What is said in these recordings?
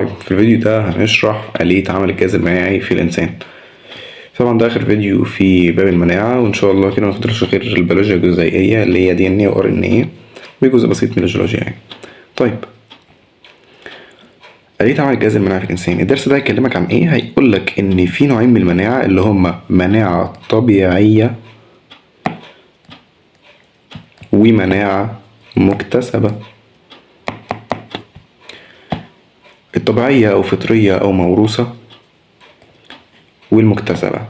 عليكم. في الفيديو ده هنشرح آلية عمل الجهاز المناعي في الإنسان. طبعا ده آخر فيديو في باب المناعة، وإن شاء الله كده مفضلش غير البيولوجيا الجزيئية اللي هي DNA و RNA وجزء بسيط من الجيولوجيا يعني. طيب، آلية عمل الجهاز المناعي في الإنسان. الدرس ده هيكلمك عن إيه؟ هيقولك إن في نوعين من المناعة اللي هما مناعة طبيعية ومناعة مكتسبة. الطبيعية أو فطرية أو موروثة، والمكتسبة.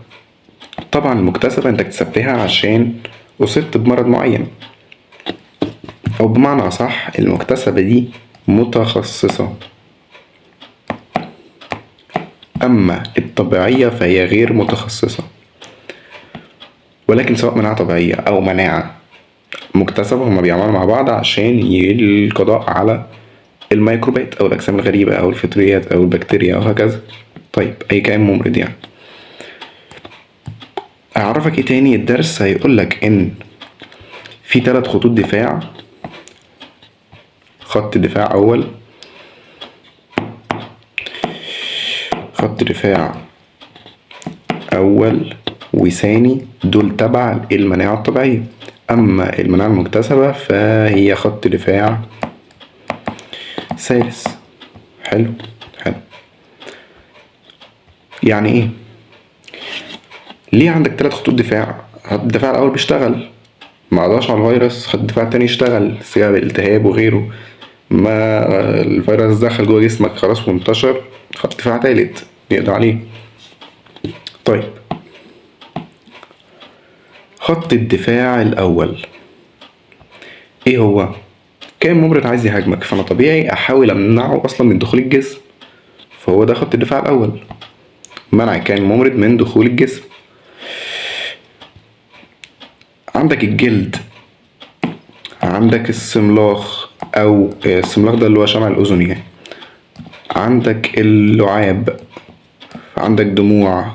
طبعا المكتسبة انت اكتسبتها عشان أصبت بمرض معين، أو بمعنى أصح المكتسبة دي متخصصة. أما الطبيعية فهي غير متخصصة، ولكن سواء مناعة طبيعية أو مناعة مكتسبة هما بيعملوا مع بعض عشان القضاء على الميكروبات أو الأجسام الغريبة أو الفطريات أو البكتيريا أو هكذا. طيب، أي كائن ممرض يعني. أعرفك إيه تاني؟ الدرس هيقولك إن في 3 خطوط دفاع. خط دفاع أول، خط دفاع أول وثاني، دول تبع المناعة الطبيعية. أما المناعة المكتسبة فهي خط دفاع ثالث. حلو. يعني إيه؟ ليه عندك 3 خطوط دفاع؟ خط الدفاع الأول بيشتغل، ما قضاش على الفيروس، خط الدفاع التاني يشتغل استجابة الالتهاب وغيره، ما الفيروس دخل جوه جسمك خلاص وانتشر، خط دفاع تالت يقضي عليه. طيب، خط الدفاع الأول ايه هو؟ كائن ممرض عايز يهاجمك، فأنا طبيعي أحاول أمنعه أصلا من دخول الجسم، فهو ده خط الدفاع الأول، منع الكائن الممرض من دخول الجسم. عندك الجلد، عندك السملاخ أو السملاخ ده اللي هو شمع الأذن يعني، عندك اللعاب، عندك دموع.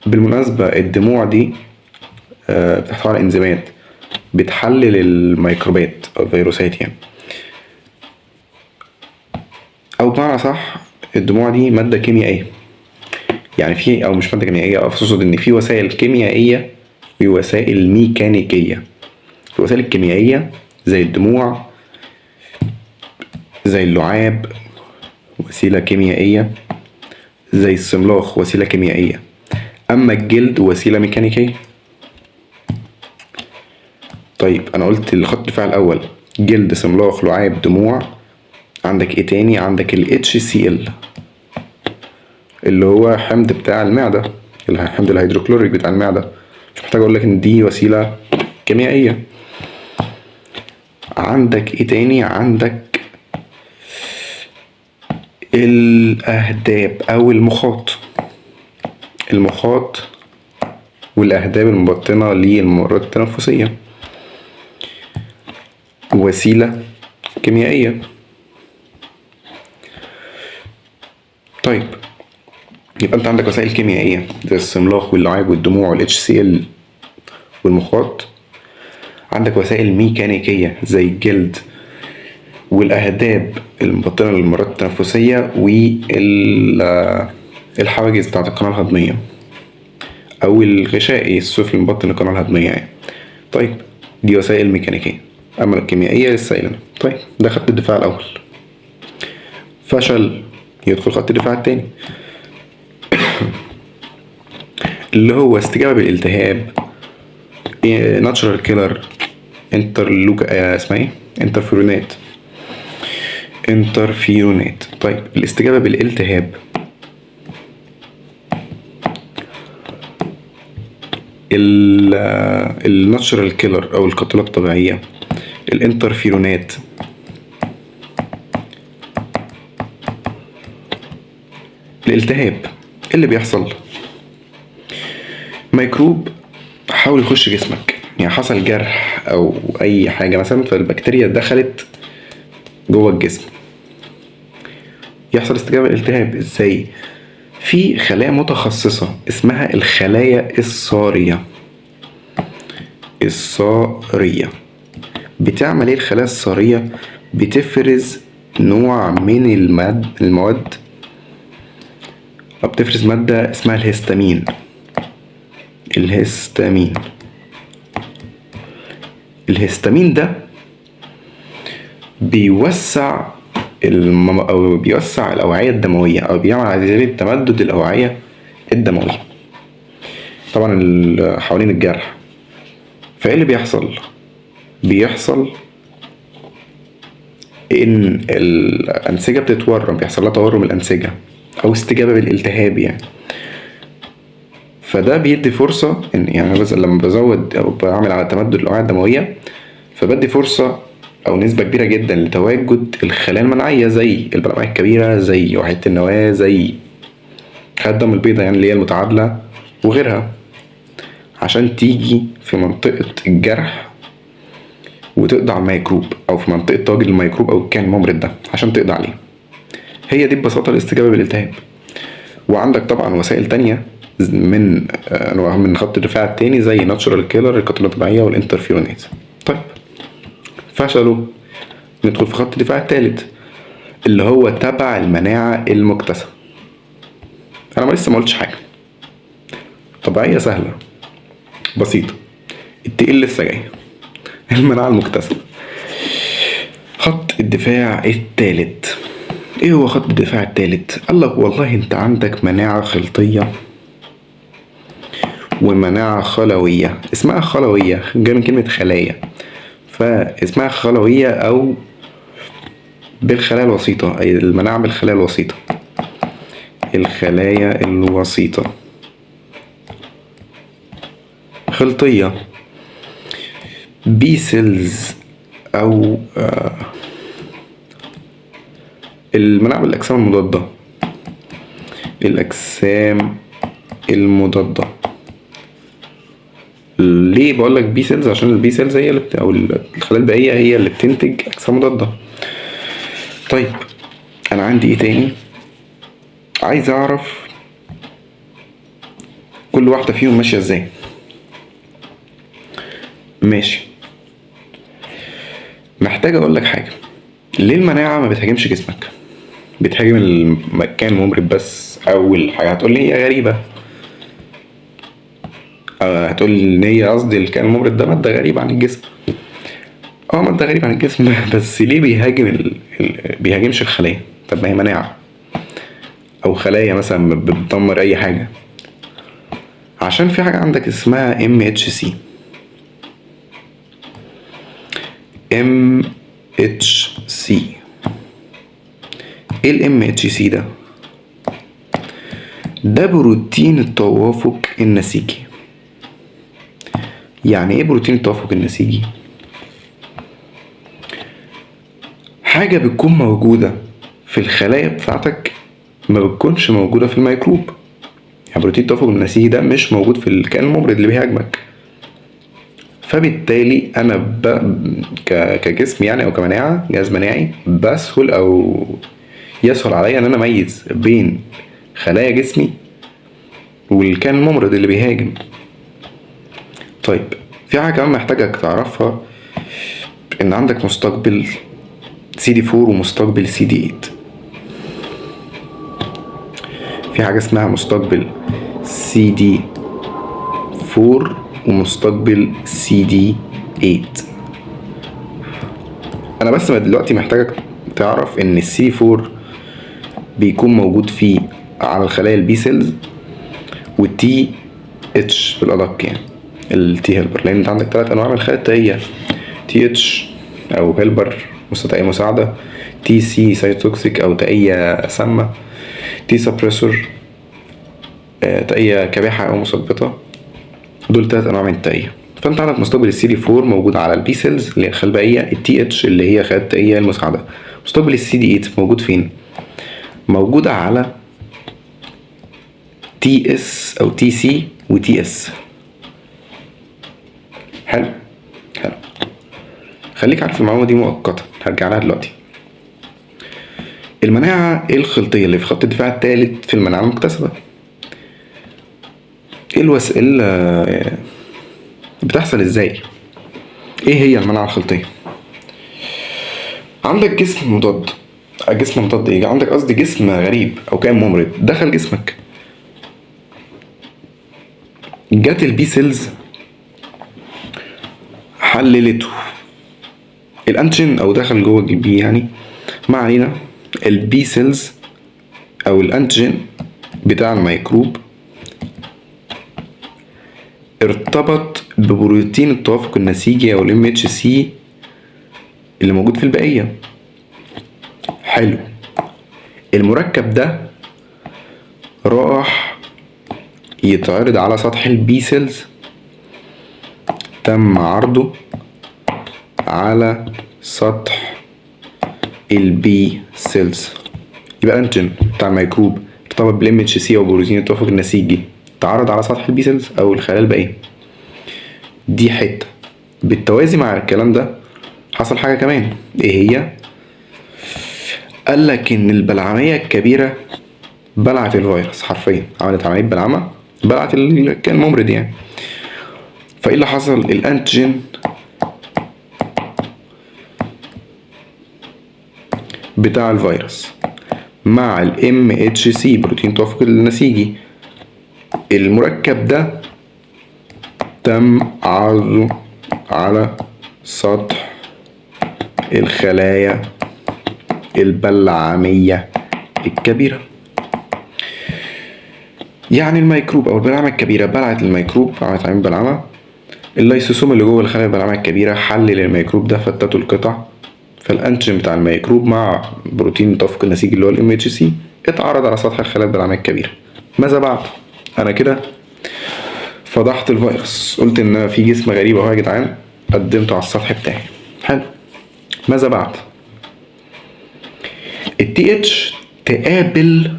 بالمناسبة الدموع دي بتحتوي على انزيمات بتحلل الميكروبات او الفيروسات يعني، او بمعنى صح الدموع دي مادة كيميائية يعني، في او مش مادة كيميائية، اقصد ان في وسائل كيميائية ووسائل ميكانيكية. الوسائل الكيميائية زي الدموع، زي اللعاب وسيلة كيميائية، زي السملاخ وسيلة كيميائية. اما الجلد وسيلة ميكانيكية. طيب، انا قلت الخط الدفاع الاول جلد، سملاخ، لعاب، دموع. عندك ايه تاني؟ عندك ال HCl اللي هو حمض بتاع المعدة، الحمض الهيدروكلوريك بتاع المعدة. مش محتاج اقول لك ان دي وسيلة كيميائية. عندك ايه تاني؟ عندك الاهداب او المخاط. المخاط والاهداب المبطنة للممرات التنفسية وسيلة كيميائية. طيب، يبقى انت عندك وسائل كيميائية زي السملاخ واللعاب والدموع وال HCl والمخاط. عندك وسائل ميكانيكية زي الجلد والأهداب المبطنة للممرات التنفسية والحواجز بتاعت القناة الهضمية أو الغشائي السفلي المبطن للقناة الهضمية يعني. طيب، دي وسائل ميكانيكية. أما الكيميائية لسه قايلينها. طيب، ده خط الدفاع الأول. فشل، يدخل خط الدفاع التاني اللي هو استجابة بالالتهاب، ناتشرال كيلر، انترلوكا، اسمها ايه؟ انترفيرونات. طيب، الاستجابة بالالتهاب، الناتشرال كيلر او القاتلة الطبيعية، الانترفيرونات. الالتهاب ايه اللي بيحصل؟ ميكروب حاول يخش جسمك، يعني حصل جرح او اي حاجة مثلا، فالبكتيريا دخلت جوه الجسم، يحصل استجابة الالتهاب. ازاي؟ في خلايا متخصصة اسمها الخلايا الصارية. بتعمل ايه الخلايا الصارية؟ بتفرز نوع من المواد أو بتفرز مادة اسمها الهستامين. الهستامين ده بيوسع أو بيوسع الأوعية الدموية، أو بيعمل عملية تمدد الأوعية الدموية طبعا حوالين الجرح. فإيه اللي بيحصل إن الأنسجة بتتورم، بيحصل لها تورم الأنسجة أو استجابة بالالتهاب يعني. فده بيدي فرصة إن يعني مثلا لما بزود أو بعمل على تمدد الأوعية الدموية، فبدي فرصة أو نسبة كبيرة جدا لتواجد الخلايا المناعية زي البلعومية الكبيرة، زي وحيدة النواة، زي خلايا الدم البيضاء يعني اللي هي المتعادلة وغيرها، عشان تيجي في منطقة الجرح وتقضي على الميكروب، أو في منطقة تواجد الميكروب أو الكائن الممرض ده عشان تقضي عليه. هي دي ببساطة الاستجابة بالالتهاب. وعندك طبعا وسائل تانية من أنواع من خط الدفاع التاني زي ناتشورال كيلر، القاتلة الطبيعية، والانترفيرونات. طيب فشلوا، ندخل في خط الدفاع التالت اللي هو تبع المناعة المكتسبة. أنا لسه ما قلتش حاجة، طبيعية سهلة بسيطة، التقيل لسه جاي. المناعة المكتسبة، خط الدفاع التالت. ايه هو خط الدفاع التالت؟ قالك والله انت عندك مناعة خلطية ومناعة خلوية. اسمها خلوية جاي من كلمة خلايا، فاسمها خلوية او بالخلايا الوسيطة، اي المناعة بالخلايا الوسيطة، الخلايا الوسيطة. خلطية بي سيلز او المناعة بالأجسام المضادة. الأجسام المضادة ليه بقولك بي سيلز؟ عشان البي سيلز هي اللي أو الخلايا البائية هي اللي بتنتج أجسام مضادة. طيب أنا عندي إيه تاني؟ عايز أعرف كل واحدة فيهم ماشية إزاي. ماشي، محتاج أقولك حاجة. ليه المناعة ما بتهاجمش جسمك؟ بتهاجم المكان الممرض بس. أول حاجة هتقولي هي غريبة، هتقول ان هي قصدي الكائن الممرض ده مادة غريبة عن الجسم. مادة غريبة عن الجسم بس ليه بيهاجمش الخلايا؟ طب ما هي مناعة، او خلايا مثلا بتدمر اي حاجة. عشان في حاجة عندك اسمها MHC. ايه MHC ده؟ ده بروتين التوافق النسيجي. يعني ايه بروتين التوافق النسيجي؟ حاجة بتكون موجودة في الخلايا بتاعتك ما بتكونش موجودة في الميكروب. يعني بروتين التوافق النسيجي ده مش موجود في الكائن الممرض اللي بيهاجمك. فبالتالي انا كجسم يعني او كمناعة، جهاز مناعي، يسهل عليا ان انا اميز بين خلايا جسمي والكائن الممرض اللي بيهاجم. طيب في حاجة كمان محتاجك تعرفها، ان عندك مستقبل CD4 ومستقبل CD8. في حاجة اسمها مستقبل CD4 ومستقبل CD8. انا بس دلوقتي محتاجك تعرف ان CD4 بيكون موجود فيه على الخلايا البي سيلز، والتي اتش بالادق يعني التي هيلبر، لان انت عندك 3 انواع من الخلايا التائية: تي اتش او هيلبر تائية مساعدة، تي سي سايتوكسيك او تائية سامة، تي سبريسور تائية كابحة او مثبطة. دول 3 انواع من التائية. فانت عندك مستقبل السي دي 4 موجود على البي سيلز اللي هي الخلايا البائية، التي اتش اللي هي خلايا التائية المساعدة. مستقبل السي دي 8 موجود فين؟ موجود على تي اس او تي سي وتي اس. حلو، خليك عارف المعلومة دي مؤقتا، هرجع لها دلوقتي. المناعة الخلطية اللي في خط الدفاع الثالث في المناعة المكتسبة. ايه بتحصل ازاي؟ ايه هي المناعة الخلطية؟ عندك جسم مضاد جسم مضاد ايه؟ عندك قصدي جسم غريب او كائن ممرض دخل جسمك، جات البي سيلز حللته الانتيجين او دخل جوه البي يعني. ما علينا، البي سيلز او الانتيجين بتاع الميكروب ارتبط ببروتين التوافق النسيجي او الام اتش سي اللي موجود في البقيه. حلو، المركب ده راح يتعرض على سطح البي سيلز، تم عرضه على سطح البي سيلز، يبقى الانتيجين بتاع الميكروب ارتبط بالام اتش سي او بروتين التوافق النسيجي، تعرض على سطح البي سيلز او الخلايا الباقيه. دي حته. بالتوازي مع الكلام ده حصل حاجه كمان، ايه هي؟ قال لك ان البلعميه الكبيره بلعت الفيروس، حرفيا عملت عمليه بلعمه، بلعت كان ممرض يعني. فايه اللي حصل؟ الانتيجين بتاع الفيروس مع الام اتش سي بروتين التوافق النسيجي، المركب ده تم عرضه على سطح الخلايا البلعمية الكبيرة. يعني الميكروب او البلعمة الكبيرة بلعت الميكروب، عملت عملية بلعمة، اللايسوسوم اللي جوه الخلايا البلعمية الكبيرة حلل الميكروب ده، فتته القطع، فالانتيجين بتاع الميكروب مع بروتين التوافق النسيجي اللي هو الام اتش سي اتعرض على سطح الخلايا البلعمية الكبيرة. ماذا بعد؟ انا كده فضحت الفيروس، قلت ان في جسم غريب اهو يا جدعان، قدمته على السطح بتاعي. حلو، ماذا بعد؟ التي اتش تقابل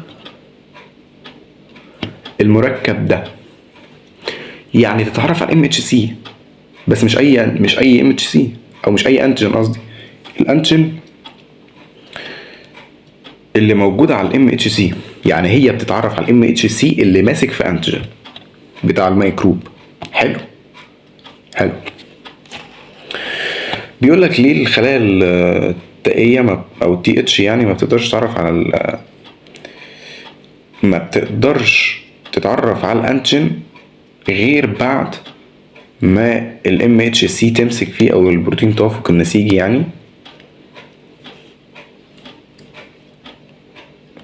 المركب ده، يعني تتعرف على الام اتش سي، بس مش اي ام اتش سي او مش اي انتيجين، قصدي الانتيجين اللي موجود على الام اتش سي. يعني هي بتتعرف على الام اتش سي اللي ماسك في انتيجين بتاع الميكروب. حلو حلو. بيقول لك ليه الخلايا التائية او التي اتش يعني ما بتقدرش تتعرف على ما بتقدرش تتعرف على الانتيجين غير بعد ما الام اتش سي تمسك فيه او البروتين التوافق النسيجي يعني.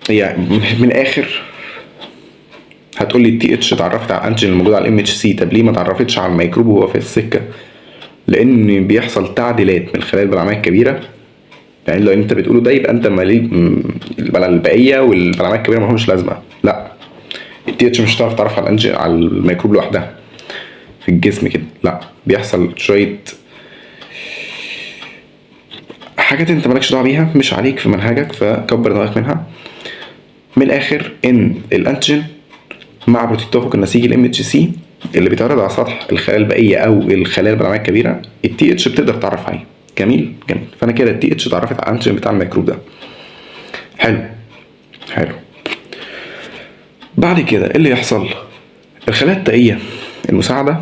يعني من الاخر هتقول لي التي اتش اتعرفت على الانتيجين الموجود على الام اتش سي، طب ليه ما اتعرفتش على الميكروب وهو في السكه؟ لان بيحصل تعديلات من الخلايا البلعميه الكبيره. يعني لو انت بتقوله ده يبقى انت البقيه والبلعميه الكبيره مالهمش لازمه. لا، التي اتش مش هتعرف تعرف على الميكروب لوحدها في الجسم كده، لا، بيحصل شويه حاجات انت مالكش دعوه بيها، مش عليك في منهجك، فكبر دماغك منها. من الاخر ان الانتيجين مع بروتين التوافق النسيجي الام اتش سي اللي بيتعرض على سطح الخلايا البقيه او الخلايا البلعميه الكبيره، التي اتش بتقدر تعرف عليه. جميل جميل. فانا كده التي اتش اتعرفت على الانتيجين بتاع الميكروب ده. حلو حلو. بعد كده ايه اللي يحصل؟ الخلايا التائيه المساعده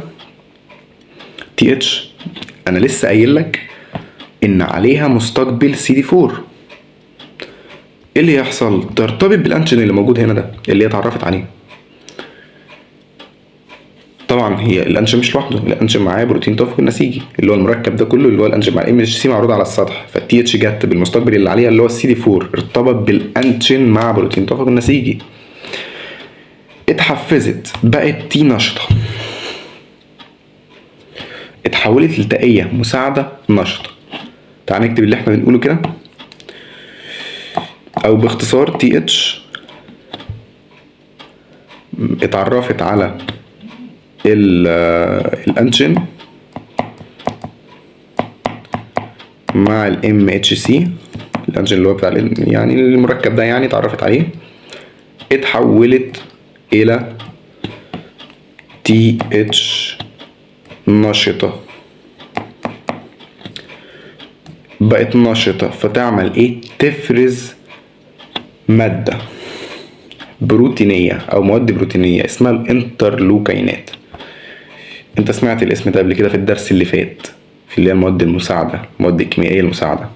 تي اتش، انا لسه قايل لك ان عليها مستقبل سي دي 4. ايه اللي يحصل؟ ترتبط بالانتيجين اللي موجود هنا ده اللي هي اتعرفت عليه. طبعا هي الانتيجين مش لوحده، الانتيجين معاه بروتين التوافق النسيجي اللي هو المركب ده كله، اللي هو الانتيجين مع الام اتش سي معروض على السطح، فالتي اتش جت بالمستقبل اللي عليها اللي هو السي دي 4، ارتبط بالانتيجين مع بروتين التوافق النسيجي، اتحفزت، بقت تي نشطه، اتحولت لتائيه مساعده نشطه. تعال نكتب اللي احنا بنقوله كده، او باختصار تي اتش اتعرفت على الانتيجين مع الام اتش سي، الانتيجين اللي هو بتاع يعني المركب ده يعني اتعرفت عليه، اتحولت الى تي اتش نشطة، بقت نشطة، فتعمل ايه؟ تفرز مادة بروتينية او مواد بروتينية اسمها الانترلوكينات. انت سمعت الاسم ده قبل كده في الدرس اللي فات، في اللي هي المواد المساعدة، المواد الكيميائية المساعدة.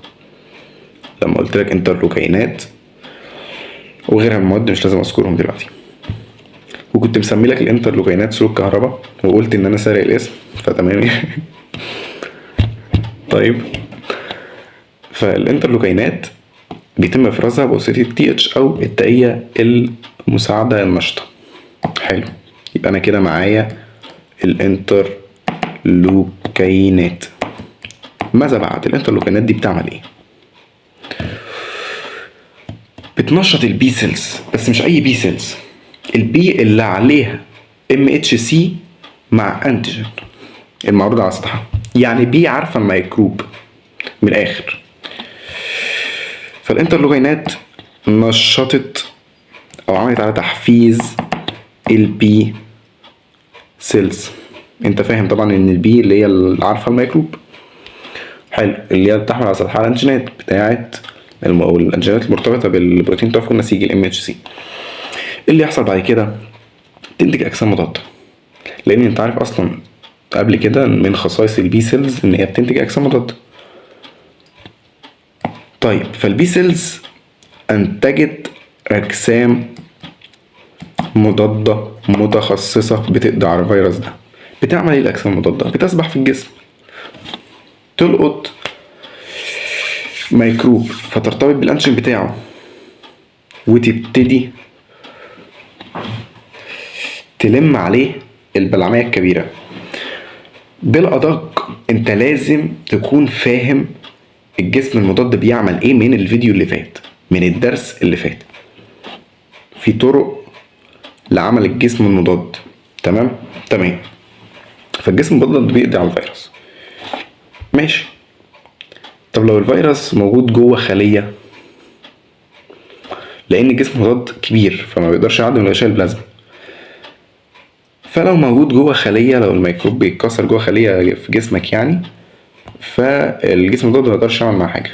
لما قلت لك انترلوكينات وغيرها من المواد مش لازم اذكرهم دلوقتي. وكنت مسمي لك الانترلوكينات سلوك كهرباء وقلت ان انا سارق الاسم فتمام. طيب فالانترلوكينات بيتم افرازها بواسطه تي اتش او التائيه المساعده النشطه. حلو، يبقى انا كده معايا الانترلوكينات. ماذا بعد؟ الانترلوكينات دي بتعمل ايه؟ بتنشط البي سيلز، بس مش اي بي سيلز، البي اللي عليها ام اتش سي مع انتيجين المعروض على سطحها، يعني بي عارفه الميكروب من الاخر. فالانترلوكينات نشطت او عملت على تحفيز البي سيلز. انت فاهم طبعا ان البي اللي هي اللي عارفه الميكروب، حلو، اللي هي بتحمل على سطحها الانتيجينات بتاعت الانتيجينات المرتبطه بالبروتين توافق النسيجي الام اتش سي. اللي يحصل بعد كده تنتج اجسام مضاده، لان انت عارف اصلا قبل كده من خصائص البي سيلز ان هي بتنتج اجسام مضاده. طيب فالبي سيلز انتجت اجسام مضاده متخصصه بتقضي على الفيروس ده. بتعمل ايه الاجسام المضاده؟ بتسبح في الجسم تلقط ميكروب فترتبط بالانتيجين بتاعه وتبتدي تلم عليه البلعمية الكبيرة. بالأدق انت لازم تكون فاهم الجسم المضاد بيعمل ايه من الفيديو اللي فات، من الدرس اللي فات. في طرق لعمل الجسم المضاد، تمام. فالجسم المضاد بيقضي على الفيروس، ماشي. طب لو الفيروس موجود جوه خلية، لأن الجسم المضاد كبير فما بيقدرش يعدي من الغشاء البلازما، فلو موجود جوه خلية، لو الميكروب بيتكسر جوه خلية في جسمك يعني، فالجسم المضاد ما يقدرش يعمل معاه حاجة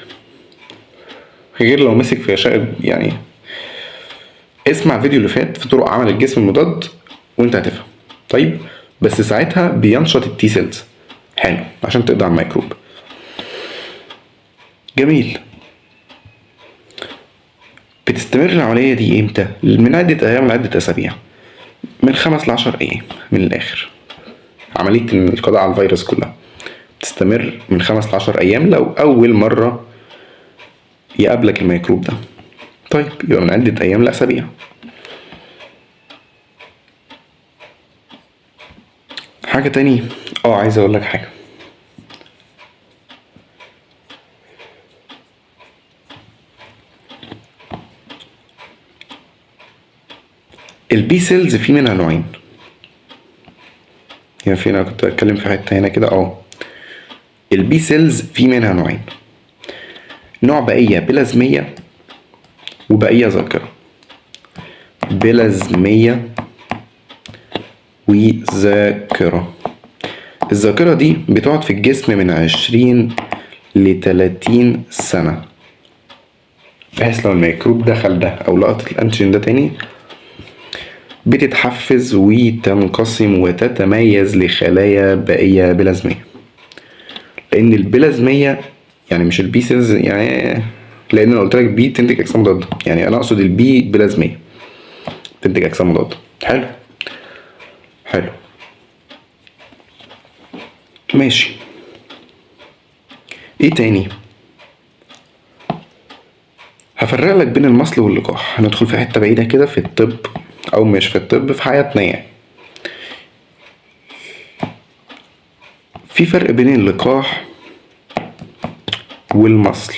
غير لو مسك في غشاء يعني. اسمع الفيديو اللي فات في طرق عمل الجسم المضاد وانت هتفهم. طيب بس ساعتها بينشط التي سيلز، حلو، عشان تقضي على الميكروب. جميل. بتستمر العملية دي امتى؟ من عدة ايام لعدة اسابيع، من 5 ل10 ايام من الاخر. عملية القضاء على الفيروس كلها تستمر من 5 ل10 ايام لو اول مرة يقابلك الميكروب ده. طيب يبقى من عدة ايام لاسابيع. حاجة تاني عايز اقول لك حاجة. البي سيلز في منها نوعين، يعني انا كنت اتكلم في حته هنا كده. البي سيلز في منها نوعين، نوع بقيه بلازميه وبقيه ذاكره. بلازميه وذاكره. الذاكره دي بتقعد في الجسم من 20 ل 30 سنه، بحيث لو الميكروب دخل ده او لقط الانتيجين ده تاني بتتحفز وتنقسم وتتميز لخلايا بقية بلازمية. لأن البلازمية يعني مش البي سيلز، يعني لأن أنا قلت لك بي تنتج أجسام مضادة، يعني أنا أقصد البي بلازمية تنتج أجسام مضادة. حلو ماشي. إيه تاني؟ هفرق لك بين المصل واللقاح. هندخل في حتة بعيدة كده في الطب، او مش في الطب، في حياتنا يعني. في فرق بين اللقاح والمصل.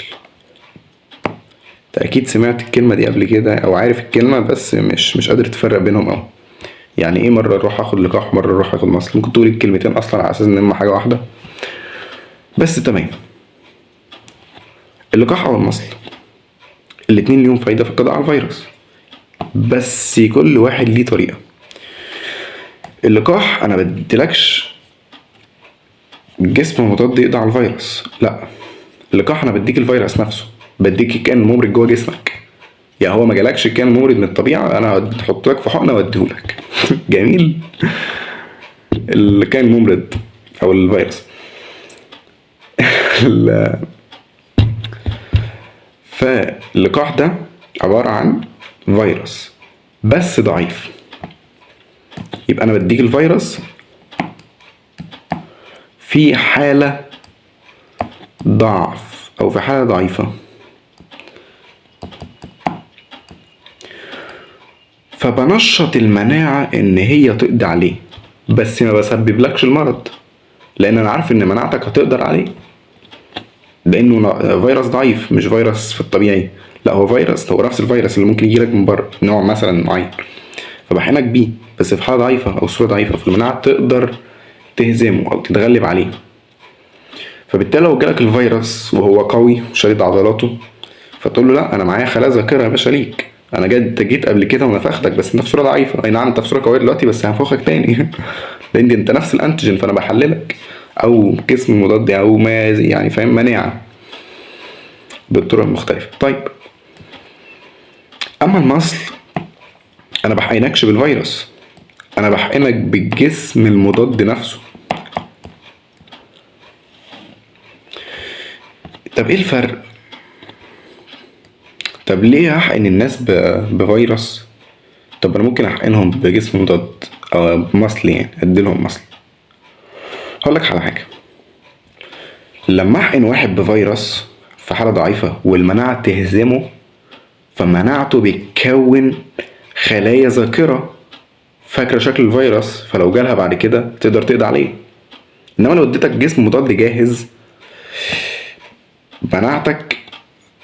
انت اكيد سمعت الكلمة دي قبل كده او عارف الكلمة، بس مش قادر تفرق بينهم اوي. يعني ايه مرة اروح اخد لقاح ومرة اروح اخد مصل؟ ممكن تقول الكلمتين اصلا على اساس ان هما حاجة واحدة، بس تمام. اللقاح او المصل الاتنين ليهم فايدة في القضاء على الفيروس، بس كل واحد ليه طريقة. اللقاح انا بديلكش جسم مضاد يقضي على الفيروس، لا. اللقاح انا بديك الفيروس نفسه، بديك الكائن الممرض جوه جسمك. يعني هو ما جالكش الكائن الممرض من الطبيعه، انا هحط لك في حقنه واديهولك. جميل. الكائن الممرض او الفيروس. فاللقاح ده عبارة عن فيروس بس ضعيف. يبقى انا بديك الفيروس في حالة ضعف او في حالة ضعيفة، فبنشط المناعة ان هي تقضي عليه، بس ما بسببلكش المرض، لان انا عارف ان مناعتك هتقدر عليه، لانه فيروس ضعيف مش فيروس في الطبيعي، لا هو فيروس، هو نفس الفيروس اللي ممكن يجيلك من بره نوع مثلا معين، فبحقنك بيه بس في حالة ضعيفة او صورة ضعيفة، فالمناعة تقدر تهزمه او تتغلب عليه. فبالتالي لو جالك الفيروس وهو قوي وشديد عضلاته، فتقول له لا انا معايا خلايا ذاكره يا باشا ليك، انا جيت قبل كده ونفختك بس انت في صوره ضعيفه، اي نعم انت في صوره قويه دلوقتي بس هنفخك تاني لان انت نفس الانتيجين، فانا بحللك، او جسم مضاد او ما يعني فاهم، مناعه بالطرق المختلفه. طيب اما المصل، انا بحقنكش بالفيروس، انا بحقنك بالجسم المضاد نفسه. طب ايه الفرق؟ طب ليه هحقن الناس بفيروس؟ طب انا ممكن احقنهم بجسم مضاد او بمصل، يعني اديلهم مصل. هقولك على حاجه، لما احقن واحد بفيروس في حاله ضعيفه والمناعه تهزمه، فمناعته بتكون خلايا ذاكره فاكره شكل الفيروس، فلو جالها بعد كده تقدر تقضي عليه. انما لو اديتك جسم مضاد جاهز، مناعتك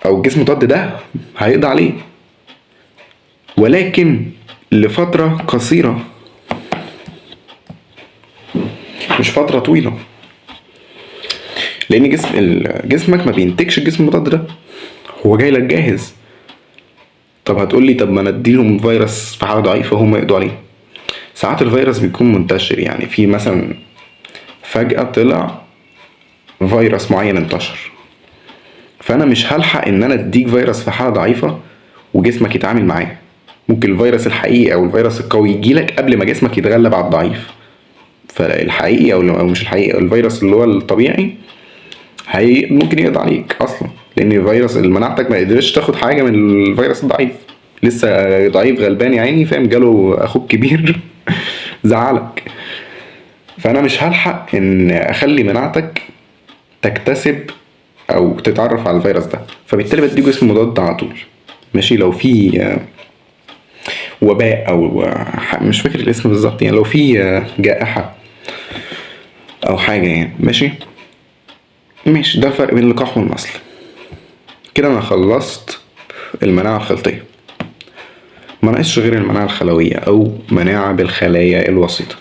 او الجسم المضاد ده هيقضي عليه، ولكن لفتره قصيره مش فتره طويله، لان جسمك ما بينتجش الجسم المضاد ده، هو جاي لك جاهز. طب هتقول لي طب ما نديهم فيروس في حاله ضعيفه هم يقضوا عليه. ساعات الفيروس بيكون منتشر، يعني في مثلا فجأة طلع فيروس معين انتشر، فانا مش هلحق ان انا اديك فيروس في حاله ضعيفه وجسمك يتعامل معاه. ممكن الفيروس الحقيقي او الفيروس القوي يجيلك قبل ما جسمك يتغلب على الضعيف، فالحقيقي او مش الحقيقي، الفيروس اللي هو الطبيعي ممكن يقضي عليك اصلا، لان الفيروس اللي مناعتك ما قدرتش تاخد حاجه من الفيروس الضعيف، لسه ضعيف غلبان يا عيني فاهم، جاله اخوك كبير زعلك. فانا مش هلحق ان اخلي مناعتك تكتسب او تتعرف على الفيروس ده، فبالتالي بديله اسم مضاد على طول. ماشي، لو في وباء او مش فاكر الاسم بالظبط، يعني لو في جائحه او حاجه يعني. ماشي، ده الفرق بين اللقاح والمصل. كده انا خلصت المناعه الخلطيه، ما ناقصش غير المناعه الخلويه او مناعه بالخلايا الوسيطه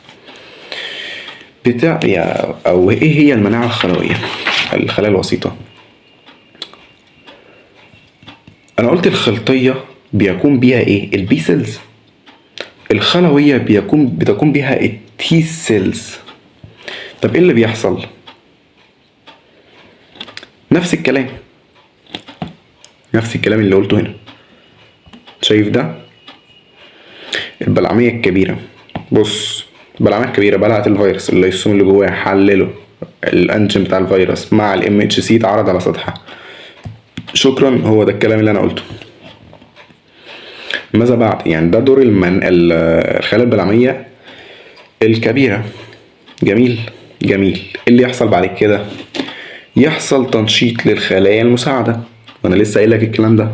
او ايه هي المناعه الخلويه، الخلايا الوسيطه. انا قلت الخلطيه بيكون بيها ايه؟ البي سيلز. الخلويه بتكون بيها التي سيلز. طب ايه اللي بيحصل؟ نفس الكلام اللي قلته هنا. شايف ده؟ البلعمية الكبيرة، بص البلعمية الكبيرة بلعت الفيروس، الليسوم اللي جواه حلله الانجين بتاع الفيروس مع الام اتش سي، اتعرض على سطحها. شكرا، هو ده الكلام اللي انا قلته. ماذا بعد؟ يعني ده دور الخلايا البلعمية الكبيرة. جميل. اللي يحصل بعد كده؟ يحصل تنشيط للخلايا المساعدة، وانا لسه قايل لك الكلام ده،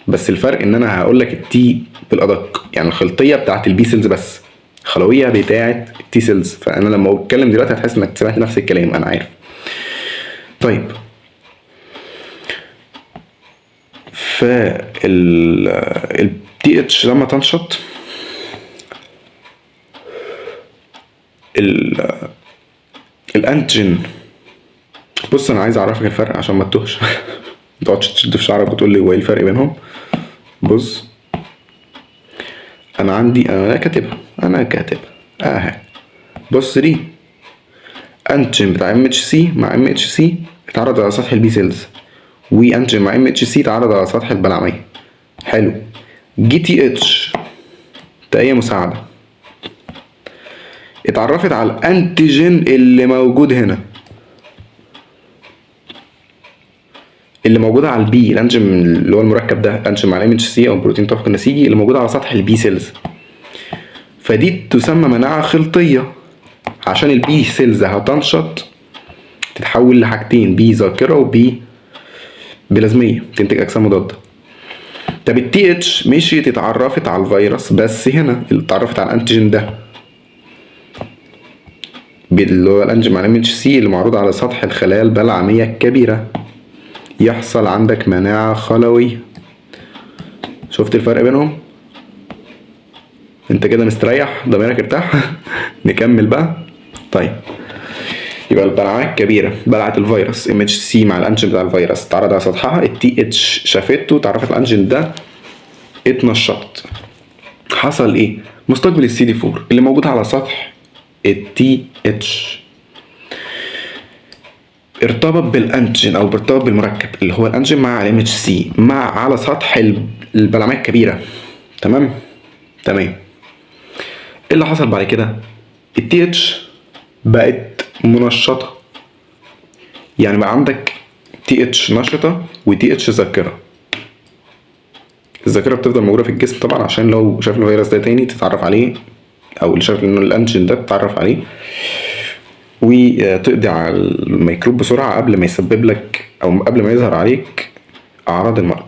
بس الفرق ان انا هقول لك التي بالادق، يعني الخلطيه بتاعت البي سيلز بس، الخلويه بتاعت التي سيلز. فانا لما بتكلم دلوقتي هتحس انك سمعت نفس الكلام، انا عارف. طيب التي اتش لما تنشط، الانتيجين، بص انا عايز اعرفك الفرق عشان ما تتوهش ما تقعدش تشد في شعرك وتقول لي هو ايه الفرق بينهم. بص انا عندي، انا كاتبها اهي. بص دي انتيجين بتاع ام اتش سي مع ام اتش سي اتعرض على سطح البي سيلز، وانتيجين مع ام اتش سي اتعرض على سطح البلعمية. حلو. جي تي اتش تأية مساعدة اتعرفت على الانتيجين اللي موجود هنا، اللي موجوده على البي، الانجين اللي هو المركب ده، الانجين مع الام اتش سي او البروتين التوافق النسيجي اللي موجود على سطح البي سيلز. فدي تسمى مناعه خلطيه، عشان البي سيلز هتنشط تتحول لحاجتين، بي ذاكره وبي بلازميه، تنتج اجسام مضاده. طب التي اتش مشيت اتعرفت على الفيروس، بس هنا اللي اتعرفت على الانتيجين ده اللي هو الانجين مع الام اتش سي اللي معروض على سطح الخلايا البلعميه الكبيره، يحصل عندك مناعه خلويه. شفت الفرق بينهم؟ انت كده مستريح؟ ضميرك ارتاح؟ نكمل بقى. طيب يبقى البلعميه الكبيره بلعت الفيروس ام اتش سي مع الانجين بتاع الفيروس، اتعرض على سطحها، التي اتش شافته، اتعرفت على الانجين ده، اتنشطت. حصل ايه؟ مستقبل السي دي 4 اللي موجود على سطح التي اتش ارتبط بالانجين او ارتبط بالمركب اللي هو الانجين مع الام اتش سي مع على سطح البلعميه الكبيره. تمام. ايه اللي حصل بعد كده؟ التي اتش بقت منشطه، يعني بقى عندك تي اتش نشطه وتي اتش ذاكره. الذاكره بتفضل موجوده في الجسم طبعا، عشان لو شاف الفيروس ده تاني تتعرف عليه، او اللي شاف انه الانجين ده تتعرف عليه وتقضي على الميكروب بسرعه قبل ما يسبب لك او قبل ما يظهر عليك اعراض المرض.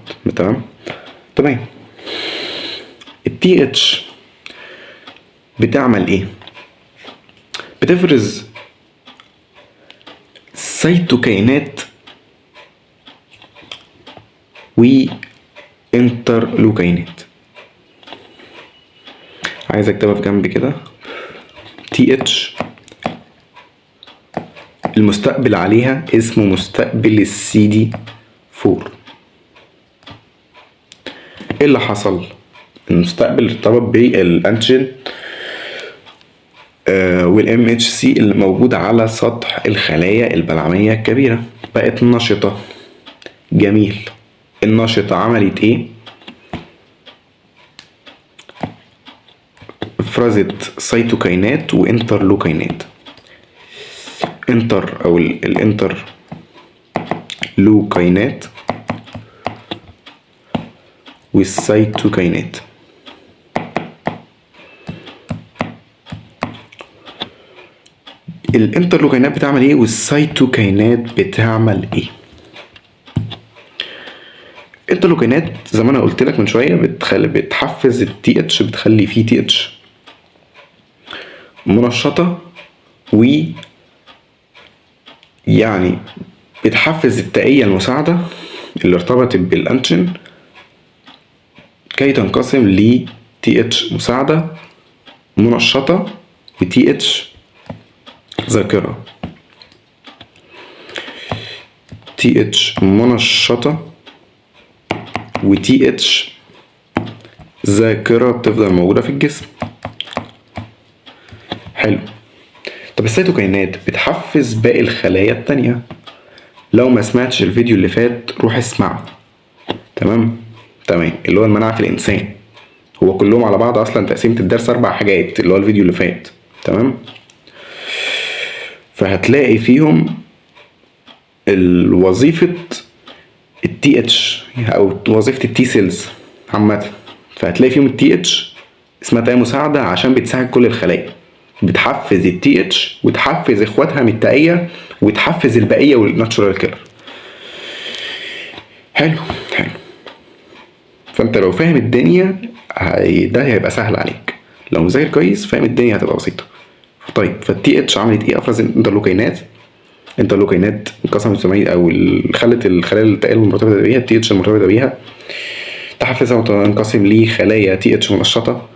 تمام. التي اتش بتعمل ايه؟ بتفرز سيتوكينات وانترلوكينات. عايز اكتبها في جنب كده. تي اتش المستقبل عليها اسمه مستقبل السي دي 4. ايه اللي حصل؟ المستقبل ارتبط بالانتيجين والام اتش سي اللي موجود على سطح الخلايا البلعميه الكبيره، بقت نشطه. جميل. النشطه عملت ايه؟ افرزت سيتوكينات وانترلوكينات. الانتر لوكينات والسيتوكينات. الانترلوكينات بتعمل ايه والسيتوكينات بتعمل ايه؟ الانترلوكينات زي ما انا قلت لك من شويه بتحفز التي اتش، بتخلي فيه تي اتش منشطه، و يعني بتحفز التائية المساعدة اللي ارتبطت بالانتيجين كي تنقسم ل تي اتش مساعدة منشطة و تي اتش ذاكرة. تي اتش منشطة و تي اتش ذاكرة بتفضل موجودة في الجسم. حلو. طب السيتوكينات بتحفز باقي الخلايا التانية. لو ما سمعتش الفيديو اللي فات روح اسمعه. تمام. اللي هو المناعة في الإنسان، هو كلهم على بعض أصلا تقسيمة الدرس 4 حاجات اللي هو الفيديو اللي فات. تمام. فهتلاقي فيهم الوظيفة التي اتش أو وظيفة التي سيلز عامة. فهتلاقي فيهم التي اتش اسمها تائية مساعدة عشان بتساعد كل الخلايا، بتحفز التي اتش وتحفز اخواتها من التائية وتحفز البقية والناتشورال كيلر. حلو. فانت لو فاهم الدنيا ده هيبقى سهل عليك، لو مذاكر كويس فاهم الدنيا هتبقى بسيطة. طيب فالتي اتش عملت ايه؟ افرز انترلوكينات انقسمت او خلت الخلايا التائية المرتبطة بيها التي اتش المرتبطة بيها تحفزها وتنقسم لخلايا تي اتش منشطة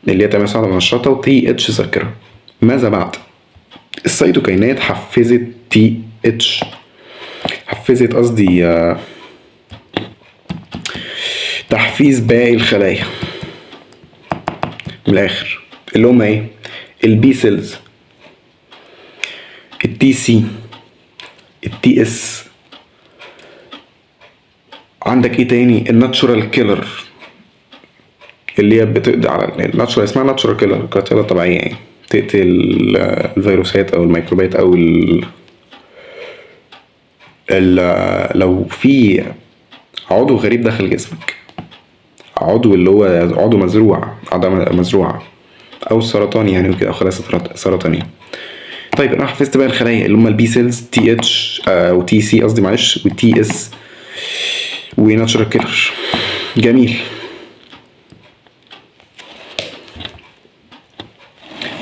اللي هي تائية مساعدة منشطة وتي اتش ذاكرة. ماذا بعد؟ السيتوكينات حفزت تي اتش، حفزت قصدي تحفيز باقي الخلايا من الاخر اللي هم ايه؟ البي سيلز، التي سي، التي اس. عندك ايه تاني؟ الناتشورال كيلر اللي هي بتقضي على الناتشورال، اسمها ناتشورال كيلر، قاتلة طبيعية، يعني تقتل الفيروسات او الميكروبات او لو في عضو غريب داخل جسمك، عضو اللي هو عضو مزروع، عضو مزروعة او سرطاني يعني وكده، او خلايا سرطانية. طيب انا حفظت بقى الخلايا اللي هم البي سيلز، تي اتش وتي سي قصدي معلش، والتي اس وناتشورال كيلر. جميل.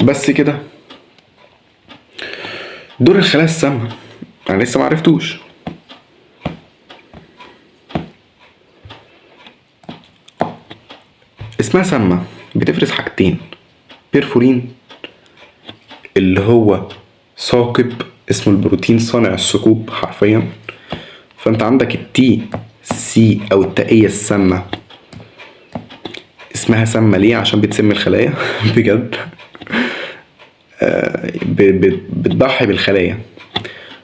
بس كده دور الخلايا السامة انا لسه معرفتوش. اسمها سامة بتفرز حاجتين، بيرفورين اللي هو ثاقب اسمه البروتين صانع الثقوب حرفيا. فانت عندك التي سي او التائية السامة اسمها سامة ليه؟ عشان بتسم الخلايا بجد. بتضحي بالخلايا،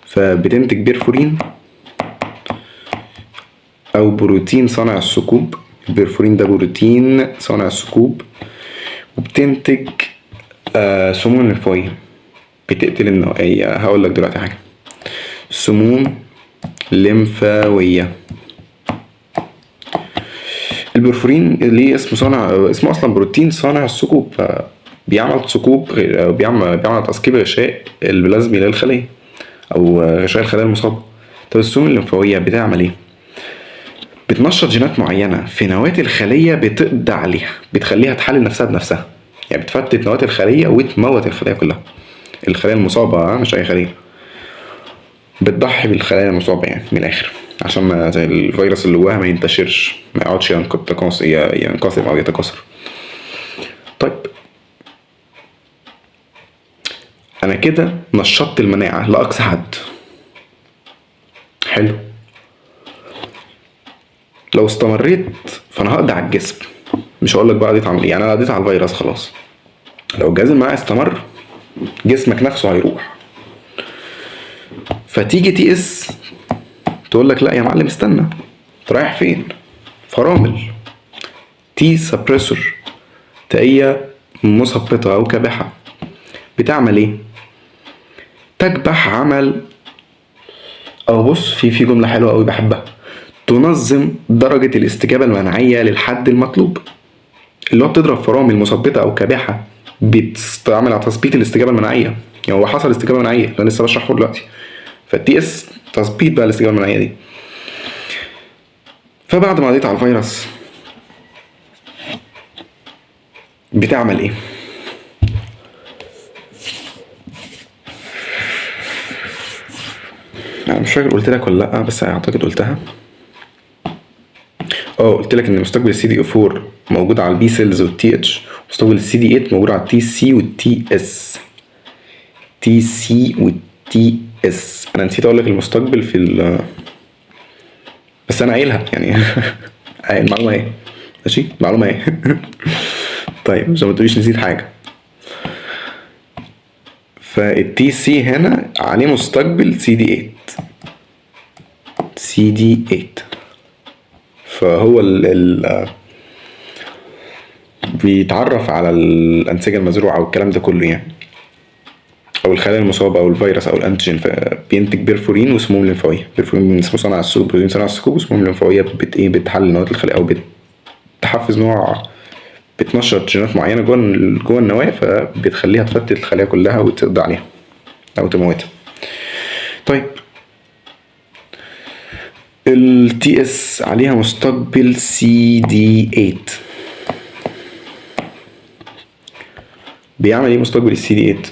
فبتنتج بيرفورين او بروتين صانع الثقوب. البيرفورين ده بروتين صانع الثقوب، وبتنتج سموم لمفاوية بتقتل النوعية. هقول لك دلوقتي حاجة، سموم لمفاوية. البرفورين ليه اسمه اسمه اصلا بروتين صانع الثقوب، بيعمل ثقوب، بيعمل تثقيب غشاء البلازمي للخلية او غشاء الخلايا المصابة. طب السموم الليمفاوية بتعمل ايه؟ بتنشط جينات معينة في نواة الخلية، بتقضي عليها، بتخليها تحلل نفسها بنفسها. يعني بتفتت نواة الخلية وتموت الخلية كلها، الخلايا المصابة مش أي خلية. بتضحي بالخلايا المصابة يعني من الآخر، عشان ما زي الفيروس اللي جواها ما ينتشرش، ما يقعدش ينقسم أو يتكاثر. طيب أنا كده نشطت المناعة لأقصى حد. حلو. لو استمريت فأنا هقضي على الجسم، مش هقولك بقى قضيت على يعني أنا قضيت على الفيروس خلاص. لو الجهاز المناعي استمر جسمك نفسه هيروح. فتيجي تي اس تقول لك لا يا معلم استنى، رايح فين؟ فرامل تي سبريسور، تائية مثبطة او كابحة، بتعمل ايه؟ تكبح عمل، او بص في جملة حلوة قوي بحبها، تنظم درجة الاستجابة المناعية للحد المطلوب. اللي هو بتضرب فرامل مثبطة او كابحة بتستعمل على تثبيت الاستجابة المناعية. يعني هو حصل استجابة مناعية انا لسه بشرحه دلوقتي، فالتي اس تثبيت بقى الاستجابة المناعية دي. فبعد ما قضيت على الفيروس بتعمل ايه؟ انا مش فاكر قلت لك ولا لا، بس اعتقد قلتها. قلت لك ان مستقبل السي دي 4 موجود على البي سيلز والتي اتش، مستقبل السي دي 8 موجود على التي سي والتي اس. تي سي والتي اس انا نسيت اقول لك المستقبل في بس انا قايلها يعني. المعلومه ايه؟ ماشي المعلومه ايه؟ طيب عشان ما تقوليش نسيت حاجه. فالتي سي هنا عليه مستقبل سي دي 8، سي دي 8. فهو بيتعرف على الانسجه المزروعه او الكلام ده كله يعني، او الخلايا المصابه او الفيروس او الانتيجين. فبينتج بيرفورين وسموم لمفاويه. بيرفورين اسمه صانع الثقوب، بروتين صانع الثقوب، وسموم لمفاويه بتحلل نواه الخلايا او بتحفز نوع، بتنشط جينات معينه جوه النواه، فبتخليها تفتت الخلايا كلها وتقضي عليها او تموتها. طيب التي اس عليها مستقبل سي دي 8. بيعمل ايه مستقبل السي دي 8؟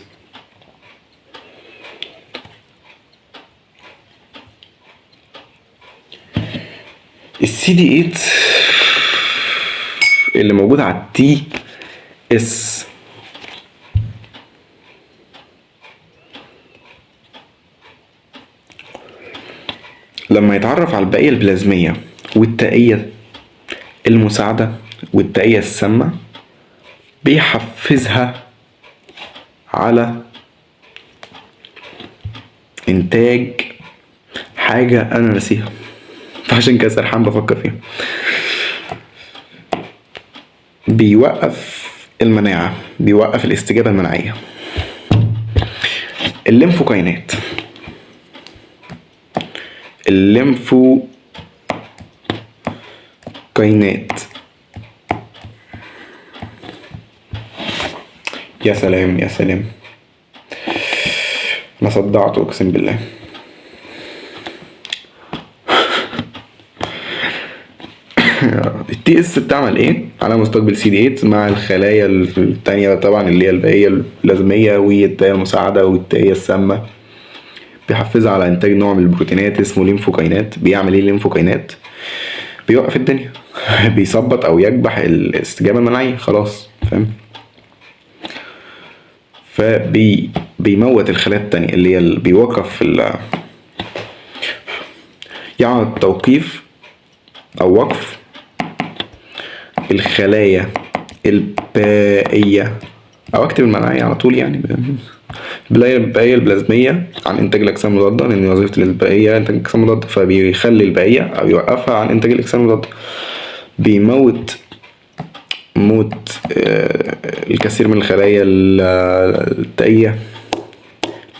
السي دي 8 اللي موجود على التي اس لما يتعرف على البقية البلازمية والتائية المساعدة والتائية السامة، بيحفزها على إنتاج حاجة أنا ناسيها، فعشان كده سرحان بفكر فيها. بيوقف المناعة، بيوقف الاستجابة المناعية. الليمفوكاينات الليمفو كاينات. يا سلام يا سلام، انا صدعت اقسم بالله. التي اس بتعمل ايه؟ على مستقبل سي دي 8 مع الخلايا التانية طبعا اللي هي البائية البلازمية والتائية المساعدة والتائية السامة. بيحفزها على انتاج نوع من البروتينات اسمه ليمفوكاينات. بيعمل ايه الليمفوكاينات؟ بيوقف الدنيا. بيثبط او يكبح الاستجابة المناعية، خلاص فاهم. بيموت الخلايا التانية اللي هي بيوقف يعني توقيف او وقف الخلايا البائية، او اكتب المناعية على طول يعني. البائية البلازمية عن انتاج الاجسام المضادة، لان وظيفة البائية انتاج الاجسام المضادة، فبيخلي البائية او يوقفها عن انتاج الاجسام المضادة. بيموت الكثير من الخلايا التائية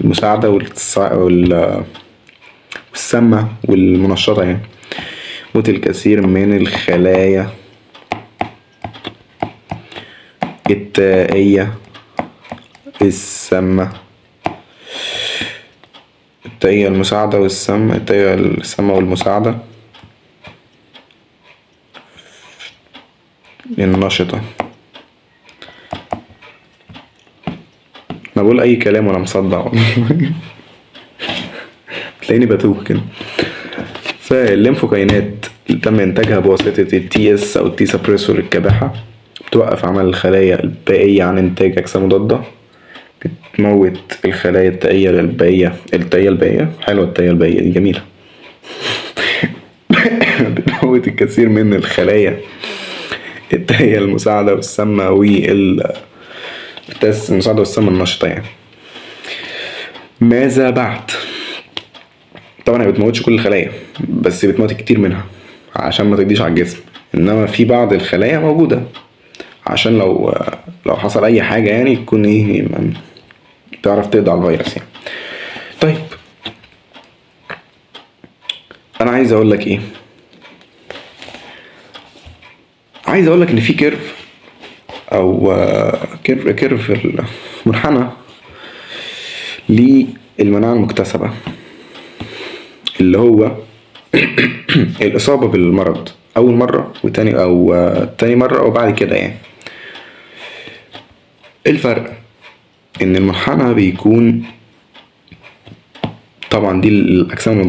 المساعدة والسامة والمنشطة يعني. موت الكثير من الخلايا التائية السامة، التائية المساعدة والسامة، التائية السامة والمساعدة النشطة. انا بقول اي كلام وانا مصدع. تلاقيني بتوه كده. فالليمفوكاينات اللي تم انتاجها بواسطة التي اس او التي سبريسور الكابحة بتوقف عمل الخلايا البائية عن انتاج اجسام مضادة. بتموت الخلايا التائية البائية حلوة، التائية البائية دي جميلة. بتموت الكثير من الخلايا التائية المساعدة والسامة المساعدة والسامة النشطة يعني. ماذا بعد؟ طبعا هي بتموتش كل الخلايا، بس بتموت كتير منها عشان ما تقضيش على الجسم. انما في بعض الخلايا موجودة عشان لو حصل اي حاجة يعني تكون ايه، تعرف تقضي على الفيروس يعني. طيب انا عايز اقول لك ايه، عايز اقول لك ان في كيرف او كيرف المنحنى للمناعة المكتسبة، اللي هو الإصابة بالمرض أول مرة وتاني أو تاني مرة أو بعد كده يعني. الفرق إن المنحنى بيكون طبعا دي الأجسام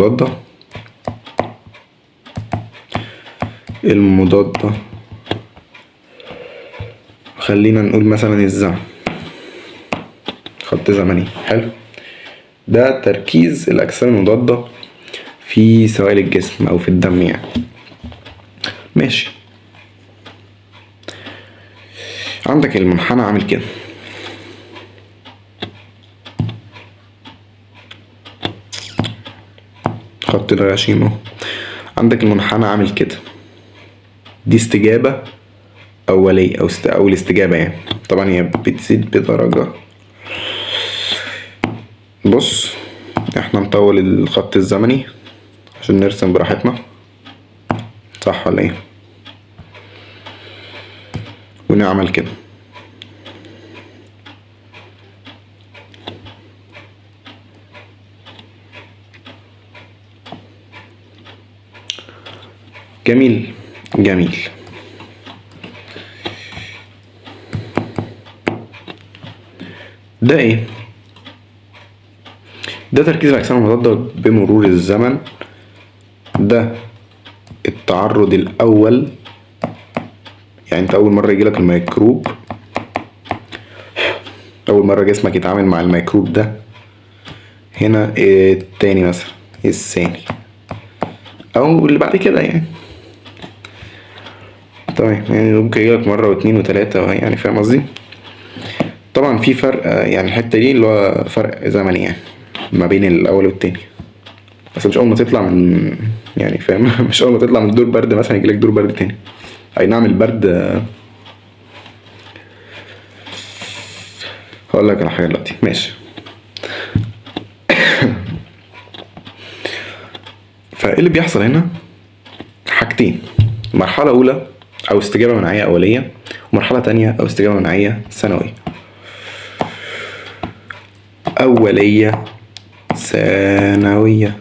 المضادة خلينا نقول مثلا الزمن، خط زمني حلو. ده تركيز الأجسام المضادة في سوائل الجسم أو في الدم يعني. ماشي، عندك المنحنى عامل كده، خط الغشيم اهو. عندك المنحنى عامل كده، دي استجابة أولية أو الاستجابة يعني. طبعا هي بتزيد بدرجة. بص احنا نطول الخط الزمني عشان نرسم براحتنا، صح ولا ايه؟ ونعمل كده. جميل جميل. ده ايه؟ ده تركيز الأجسام المضادة بمرور الزمن. ده التعرض الأول، يعني انت أول مرة يجيلك الميكروب، أول مرة جسمك يتعامل مع الميكروب ده. هنا التاني مثلا الثاني أو اللي بعد كده يعني. طيب يعني ممكن يجيلك مرة واتنين وتلاتة يعني، فاهم قصدي؟ طبعا في فرق يعني الحتة دي اللي هو فرق زمني يعني ما بين الأول والتاني، بس مش أول ما تطلع من يعني فاهم. مش أول ما تطلع من دور برد مثلا يجيلك دور برد تاني. أي نعم البرد هقول لك على حاجة دلوقتي. ماشي. فايه اللي بيحصل هنا؟ حاجتين: مرحلة أولى أو استجابة مناعية أولية، ومرحلة تانية أو استجابة مناعية ثانوية. أولية ثانوية.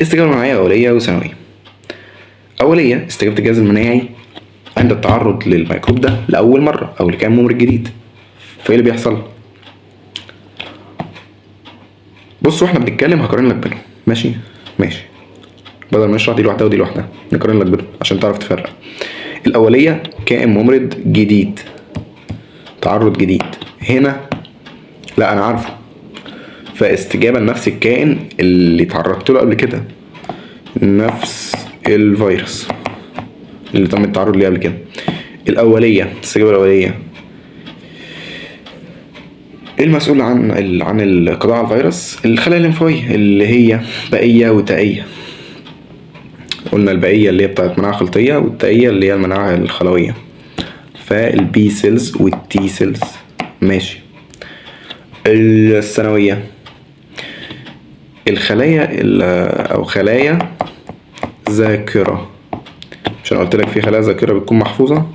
استجابة مناعية أولية وثانوية. أولية: استجابة الجهاز المناعي عند التعرض للميكروب ده لأول مرة أو لكائن ممرض جديد. فإيه اللي بيحصل؟ بص، واحنا بنتكلم هقارن لك بينهم. ماشي بدل ما نشرح دي لوحدها ودي لوحدها نقارن لك بينهم عشان تعرف تفرق. الأولية: كائن ممرض جديد، تعرض جديد. هنا لا أنا عارفه، فاستجابة لنفس الكائن اللي تعرضت له قبل كده، نفس الفيروس اللي تم التعرض ليه قبل كده. الأولية، الاستجابة الأولية المسؤول عن القضاء على الفيروس الخلايا الليمفاوية اللي هي بائية وتائية. قلنا البائية اللي هي بتاعت مناعة خلطية، والتائية اللي هي المناعة الخلوية، فالبي سيلز والتي سيلز. ماشي. الثانوية: الخلايا أو خلايا ذاكرة. مش انا قلت لك في خلايا ذاكرة بتكون محفوظة؟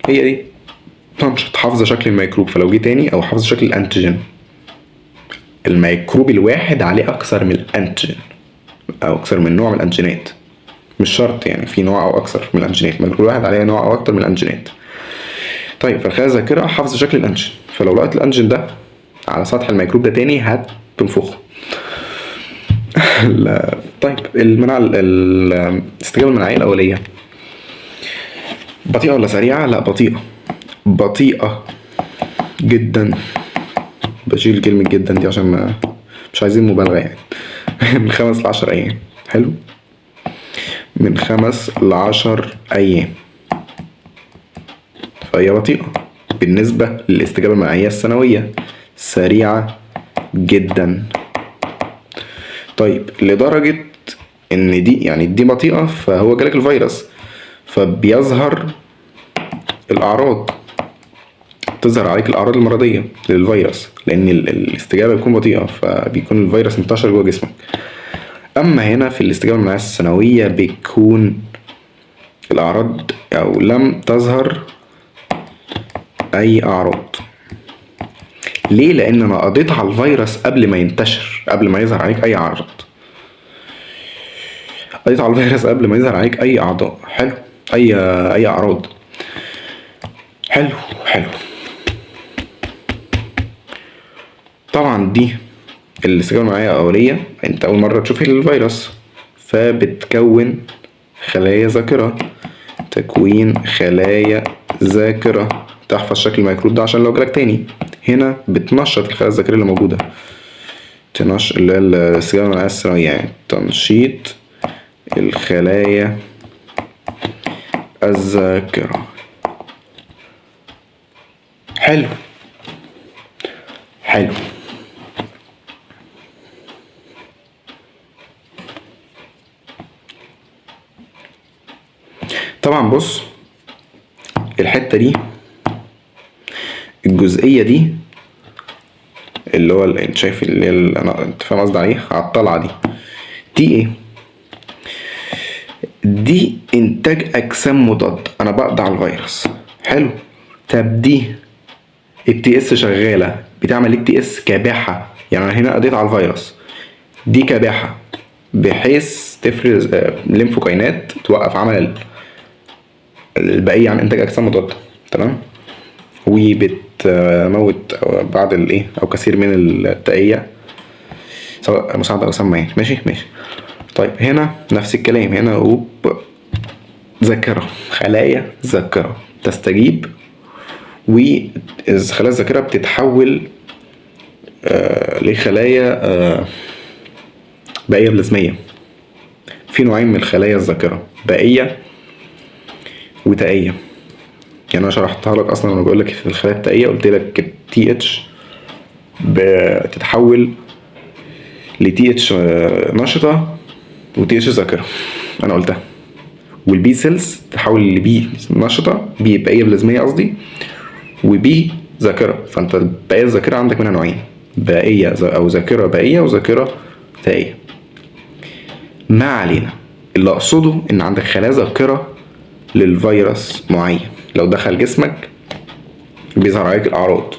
هي دي تنشط، حافظة شكل الميكروب، فلو جه تاني او حافظة شكل الانتيجين. الميكروب الواحد عليه اكثر من الانتيجين او اكثر من نوع من الانتيجينات، مش شرط يعني في نوع او اكثر من الانتيجينات، الميكروب الواحد عليه نوع او اكثر من الانتيجينات. طيب، فالخلايا الذاكرة حافظة شكل الانتيجين، فلو لقيت الانتيجين ده على سطح الميكروب ده تاني هتنفخه. طيب، الاستجابة المناعية الأولية بطيئة ولا سريعة؟ لا، بطيئة جدا. بشيل كلمة جدا دي عشان مش عايزين مبالغة يعني. من 5 ل10 أيام. حلو، من 5 ل10 أيام، فهي بطيئة. بالنسبة للاستجابة المناعية الثانوية سريعة جدا. طيب، لدرجة ان دي بطيئة، فهو جالك الفيروس فبيظهر الأعراض، تظهر عليك الأعراض المرضية للفيروس، لأن الاستجابة بتكون بطيئة فبيكون الفيروس انتشر جوه جسمك. أما هنا في الاستجابة المناعية الثانوية بيكون الأعراض أو لم تظهر أي أعراض. ليه؟ لأن أنا قضيت على الفيروس قبل ما ينتشر، قبل ما يظهر عليك أي أعراض. قضيت على الفيروس قبل ما يظهر عليك أي أعضاء. حلو، أي أعراض. حلو. طبعا دي الاستجابة المناعية الأولية، أنت أول مرة تشوف الفيروس فبتكون خلايا ذاكرة. تكوين خلايا ذاكرة تحفظ شكل الميكروب ده عشان لو جالك تاني. هنا بتنشط الخلايا الذاكرية اللي موجودة، اللي هي الاستجابة المناعية الثانوية، يعني تنشيط الخلايا الذاكرة. حلو. طبعا بص، الحتة دي، الجزئية دي اللي هو انت شايف اللي انت فاهم قصدي عليه، على الطلعة دي ايه؟ دي انتاج اجسام مضاد، انا بقضي على الفيروس. حلو. طب دي التي اس شغالة، بتعمل التي اس كباحة، يعني انا هنا قضيت على الفيروس، دي كباحة بحيث تفرز ليمفوكاينات توقف عمل البقية عن انتاج اجسام مضادة. تمام. وبتموت بعض الايه او كثير من التائية سواء مساعدة او سامة. ماشي. طيب، هنا نفس الكلام، هنا ذاكرة، خلايا ذاكرة تستجيب، والخلايا الذاكرة بتتحول لخلايا بائية بلازمية. في نوعين من الخلايا الذاكرة، بائية وتائية. يعني انا شرحتها لك اصلا وانا بقول لك في الخلايا التائية، قلت لك تي اتش بتتحول لتي اتش نشطة وتي اتش ذاكرة، انا قلتها. والبي سيلز تتحول لبي نشطة، بي بائية بلازمية قصدي، وبي ذاكرة. فانت البائية الذاكرة عندك منها نوعين، بائية او ذاكرة بائية وذاكرة تائية. ما علينا. اللي اقصده ان عندك خلايا ذاكرة للفيروس معين، لو دخل جسمك بيظهر عليك الاعراض،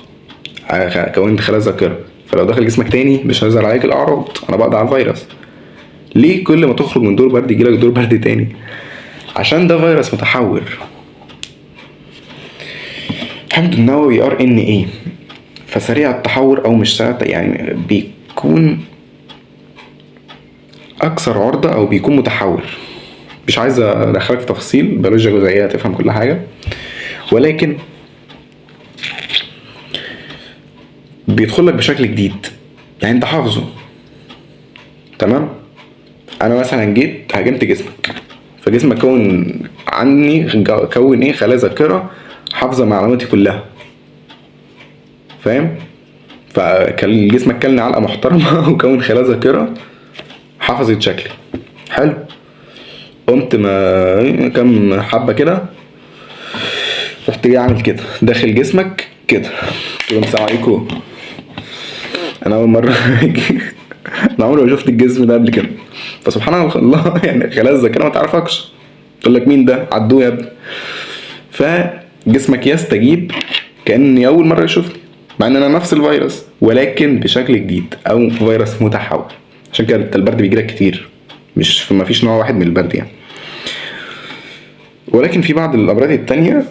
كونت خلايا ذاكرة، فلو دخل جسمك تاني مش هيظهر عليك الاعراض، انا بقضي على الفيروس. ليه كل ما تخرج من دور برد يجيلك دور برد تاني؟ عشان ده فيروس متحور. الحمض النووي RNA فسريع التحور او مش سريع، يعني بيكون اكثر عرضة او بيكون متحور. مش عايز ادخلك في تفاصيل بيولوجيا جزيئية تفهم كل حاجة، ولكن بيدخلك بشكل جديد، يعني انت حافظه. تمام. انا مثلا جيت هاجمت جسمك، فجسمك كون ايه خلايا ذاكرة حافظة معلوماتي كلها، فاهم؟ فكان جسمك كلني علقة محترمة وكون خلايا ذاكرة حفظت شكلي. حلو. قمت ما كم حبة كده، رحت جاي اعمل كده داخل جسمك كده، السلام عليكم، انا اول مرة انا عمري ما شفت الجسم ده قبل كده. فسبحان الله يعني خلايا الذاكرة ما تعرفكش، تقول لك مين ده، عدوه يا ابني. فجسمك يستجيب كأني اول مرة يشوفني، مع ان انا نفس الفيروس ولكن بشكل جديد او فيروس متحول. عشان كده البرد بيجيلك كتير، مش ما فيش نوع واحد من البرد يعني. ولكن في بعض الامراض التانية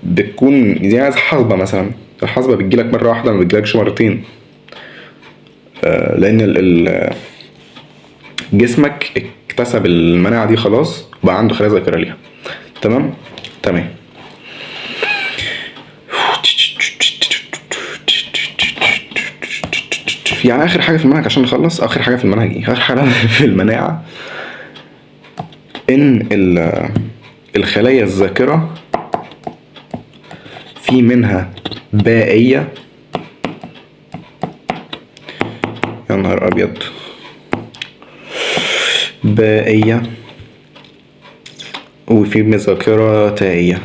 بتكون زي عايز حصبة مثلا، الحصبة بتجيلك مرة واحدة، ما بتجيلكش مرتين. لان جسمك اكتسب المناعة دي خلاص، بقى عنده خلايا ذاكرة ليها. تمام. يعني اخر حاجة في المنهج عشان نخلص، اخر حاجة في المنهج ايه؟ اخر حاجة في المناعة ان الخلايا الذاكرة في منها بائية، يا نهار ابيض، بائية، وفي ذاكرة تائية.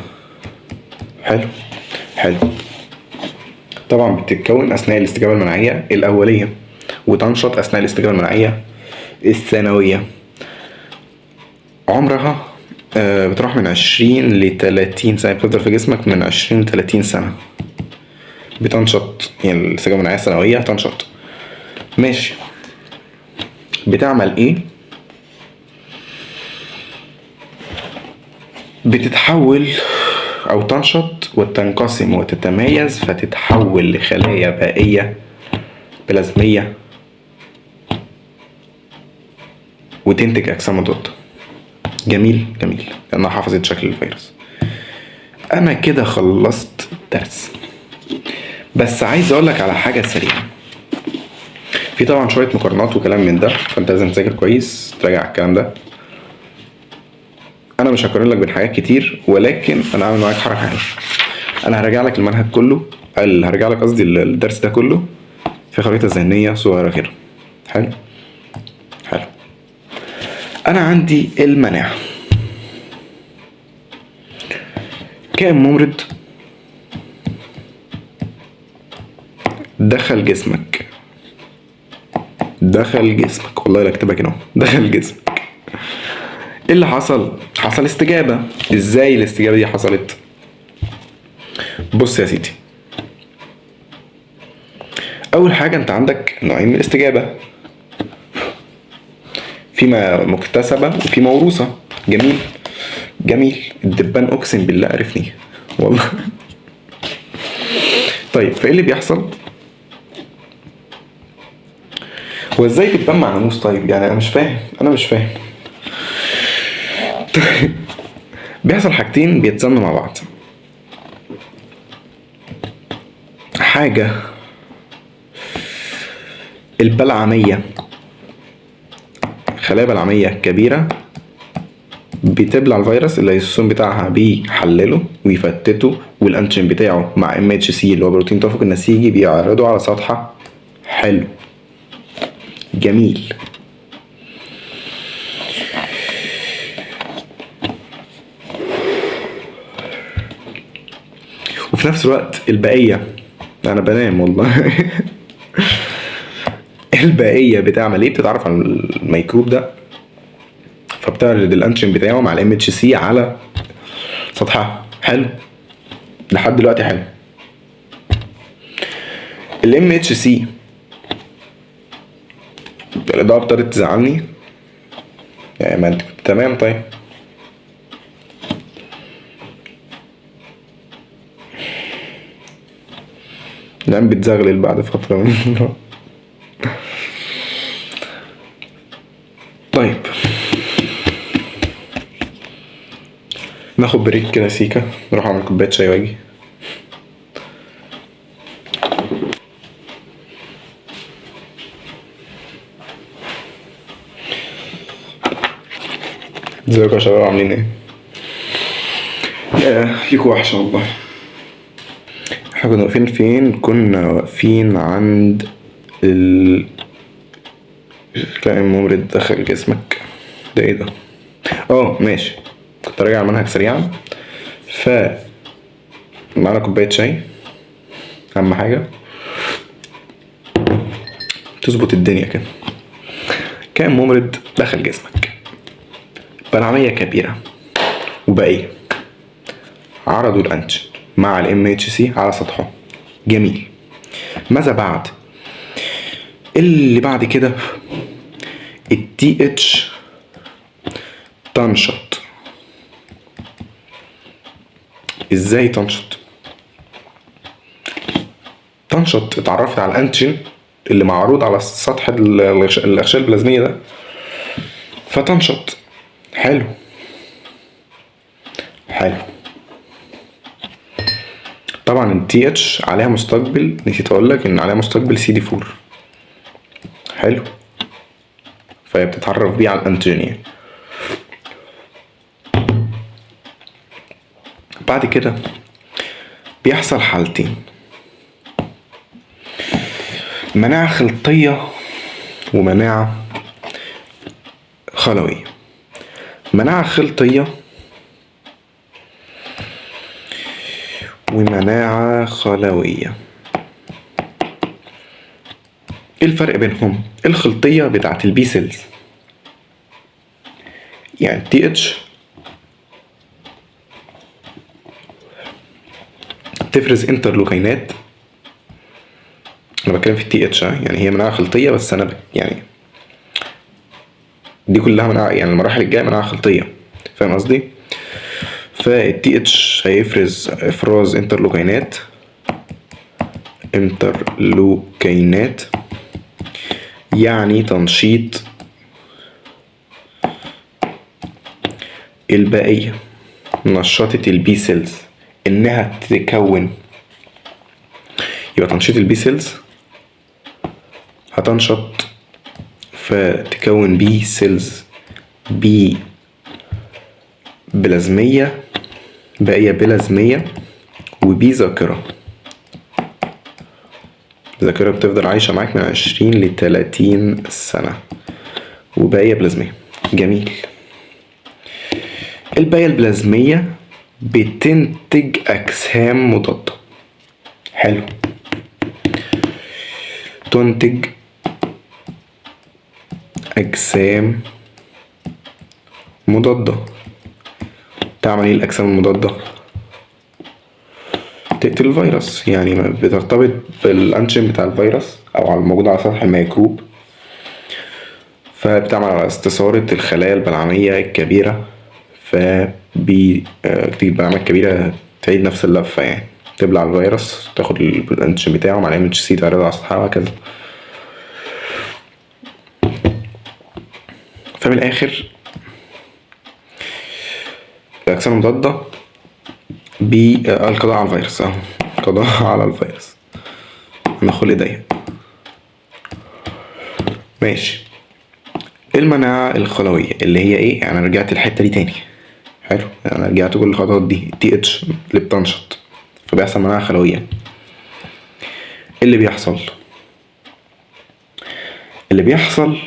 حلو. طبعا بتتكون اثناء الاستجابة المناعية الاولية، وتنشط اثناء الاستجابة المناعية الثانوية. عمرها بتروح من 20 ل30 سنة، بتفضل في جسمك من 20 ل30 سنة بتنشط، يعني الاستجابة المناعية الثانوية تنشط. ماشي. بتعمل ايه؟ بتتحول او تنشط وتنقسم وتتميز فتتحول لخلايا بائية بلازمية وتنتج اجسام مضادة. جميل لانها حافظت شكل الفيروس. انا كده خلصت الدرس، بس عايز اقولك على حاجة سريعة. في طبعا شوية مقارنات وكلام من ده، فانت لازم تذاكر كويس تراجع الكلام ده. انا مش هقارن لك بين حاجات كتير، ولكن انا عامل معاك حركة حلوة. انا هرجع لك المنهج كله، هرجع لك قصدي الدرس ده كله في خريطة ذهنية صغيرة كده. حلو. انا عندي المناعة، كائن ممرض دخل جسمك، والله لا اكتبها كده، دخل جسمك. ايه اللي حصل استجابة. ازاي الاستجابة دي حصلت؟ بص يا سيدي، اول حاجة انت عندك نوعين من الاستجابة، في مكتسبة وفي موروثة. جميل. الدبان اقسم بالله عرفني والله. طيب فايه اللي بيحصل؟ هو ازاي دبان مع ناموس؟ طيب يعني انا مش فاهم. بيحصل حاجتين بيتزامنوا مع بعض. حاجة البلعمية، خلايا بلعمية كبيرة بتبلع الفيروس، الليسوسوم بتاعها بيحلله ويفتته، والانتيجين بتاعه مع MHC اللي هو بروتين التوافق النسيجي بيعرضه على سطحها. حلو. جميل. وفي نفس الوقت البقية، انا بنام والله. البقيه بتعمل ايه؟ بتتعرف على الميكروب ده، فبتعرض الانتيجين بتاعه مع الام اتش سي على سطحها. حلو لحد دلوقتي حلو. الام اتش سي الاضاءه ابتدت تزعلني يعني، ما انت تمام. طيب الان بتزغلل بعد فتره من طيب ناخد بريك كده سيكا، نروح اعمل كوبايه شاي واجي. ازيكم يا شباب، عاملين ايه؟ ليكوا وحشه والله. احنا كنا واقفين فين؟ كنا واقفين عند كائن ممرض دخل جسمك. ده ايه ده؟ ماشي. كنت راجع المنهج سريعا، ف معانا كوبايه شاي، اهم حاجه تظبط الدنيا كده. كائن ممرض دخل جسمك بلعمية كبيرة وبقية، عرضوا الانتيجين مع الام اتش سي على سطحه. جميل. ماذا بعد؟ اللي بعد كده التي اتش تنشط. ازاي تنشط؟ اتعرفت على الانتيجين اللي معروض على سطح الاغشاء البلازمية ده فتنشط. حلو. طبعا التي اتش عليها مستقبل، نسيت اقول لك ان عليها مستقبل سي دي 4. حلو. فهي بتتعرف بيه على الانتيجين يعني. بعد كده بيحصل حالتين: مناعة خلطية ومناعة خلوية. مناعة خلطية ومناعة خلوية، ايه الفرق بينهم؟ الخلطية بتاعت البي سيلز، يعني تي اتش تفرز انترلوكينات. انا بتكلم في التي اتش يعني هي مناعة خلطية، بس انا يعني دي كلها مناعة، يعني المراحل الجاية مناعة خلطية، فاهم قصدي؟ فالتي اتش هيفرز افراز انترلوكينات يعني تنشيط البقية. نشطت البي سيلز انها تتكون، يبقى تنشيط البي سيلز هتنشط فتكون بي سيلز، بي بلازمية، بقية بلازمية، وبي ذاكرة. الذاكرة بتفضل عايشة معاك من 20 ل30 سنة، وبقية بلازمية. جميل. البقية البلازمية بتنتج أجسام مضادة. حلو. تنتج أجسام مضادة. تعمل ايه الأجسام المضادة؟ تقتل الفيروس، يعني بترتبط بالانتيجين بتاع الفيروس او على الموجود على سطح الميكروب، فبتعمل على استثارة الخلايا البلعمية الكبيرة، تجيب بلعمية كبيرة تعيد نفس اللفة، يعني تبلع الفيروس، تاخد الانتيجين بتاعه مع الام اتش سي تعرضه على سطحها وهكذا. فمن الآخر الأجسام المضادة بالقضاء على الفيروس. القضاء على الفيروس. أنا خلقي ضيق. ماشي. المناعة الخلوية اللي هي ايه؟ انا رجعت الحتة دي تاني. حلو. انا رجعت كل الخطوات دي. تي اتش اللي بتنشط فبيحصل مناعة خلوية. اللي بيحصل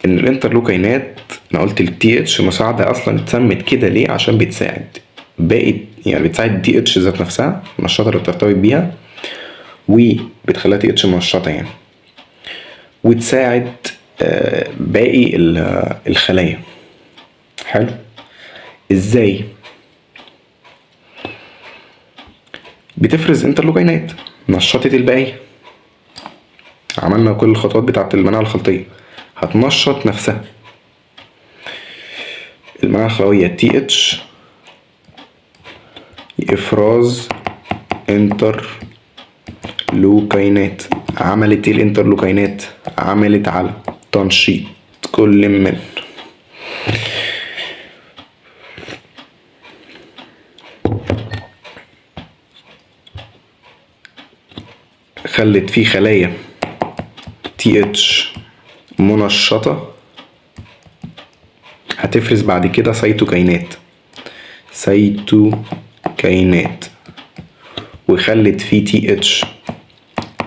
ان الانترلوكينات، انا قلت التي اتش مساعدة اصلا اتسمت كده ليه؟ عشان بتساعد يعني بتساعد التي اتش ذات نفسها، النشاطة اللي بترتبط بيها، وبتخليها تي اتش منشطة يعني. وتساعد باقي الخلايا. حلو. ازاي؟ بتفرز انترلوكينات، نشطت الباقي. عملنا كل الخطوات بتاعت المناعة الخلطية، هتنشط نفسها. المناعة الخلوية تي اتش، افراز انترلوكينات. عملت ايه الانترلوكينات؟ عملت على تنشيط كل من خلت في خلايا تي اتش منشطة، هتفرز بعد كده سيتوكينات. وخلت في تي اتش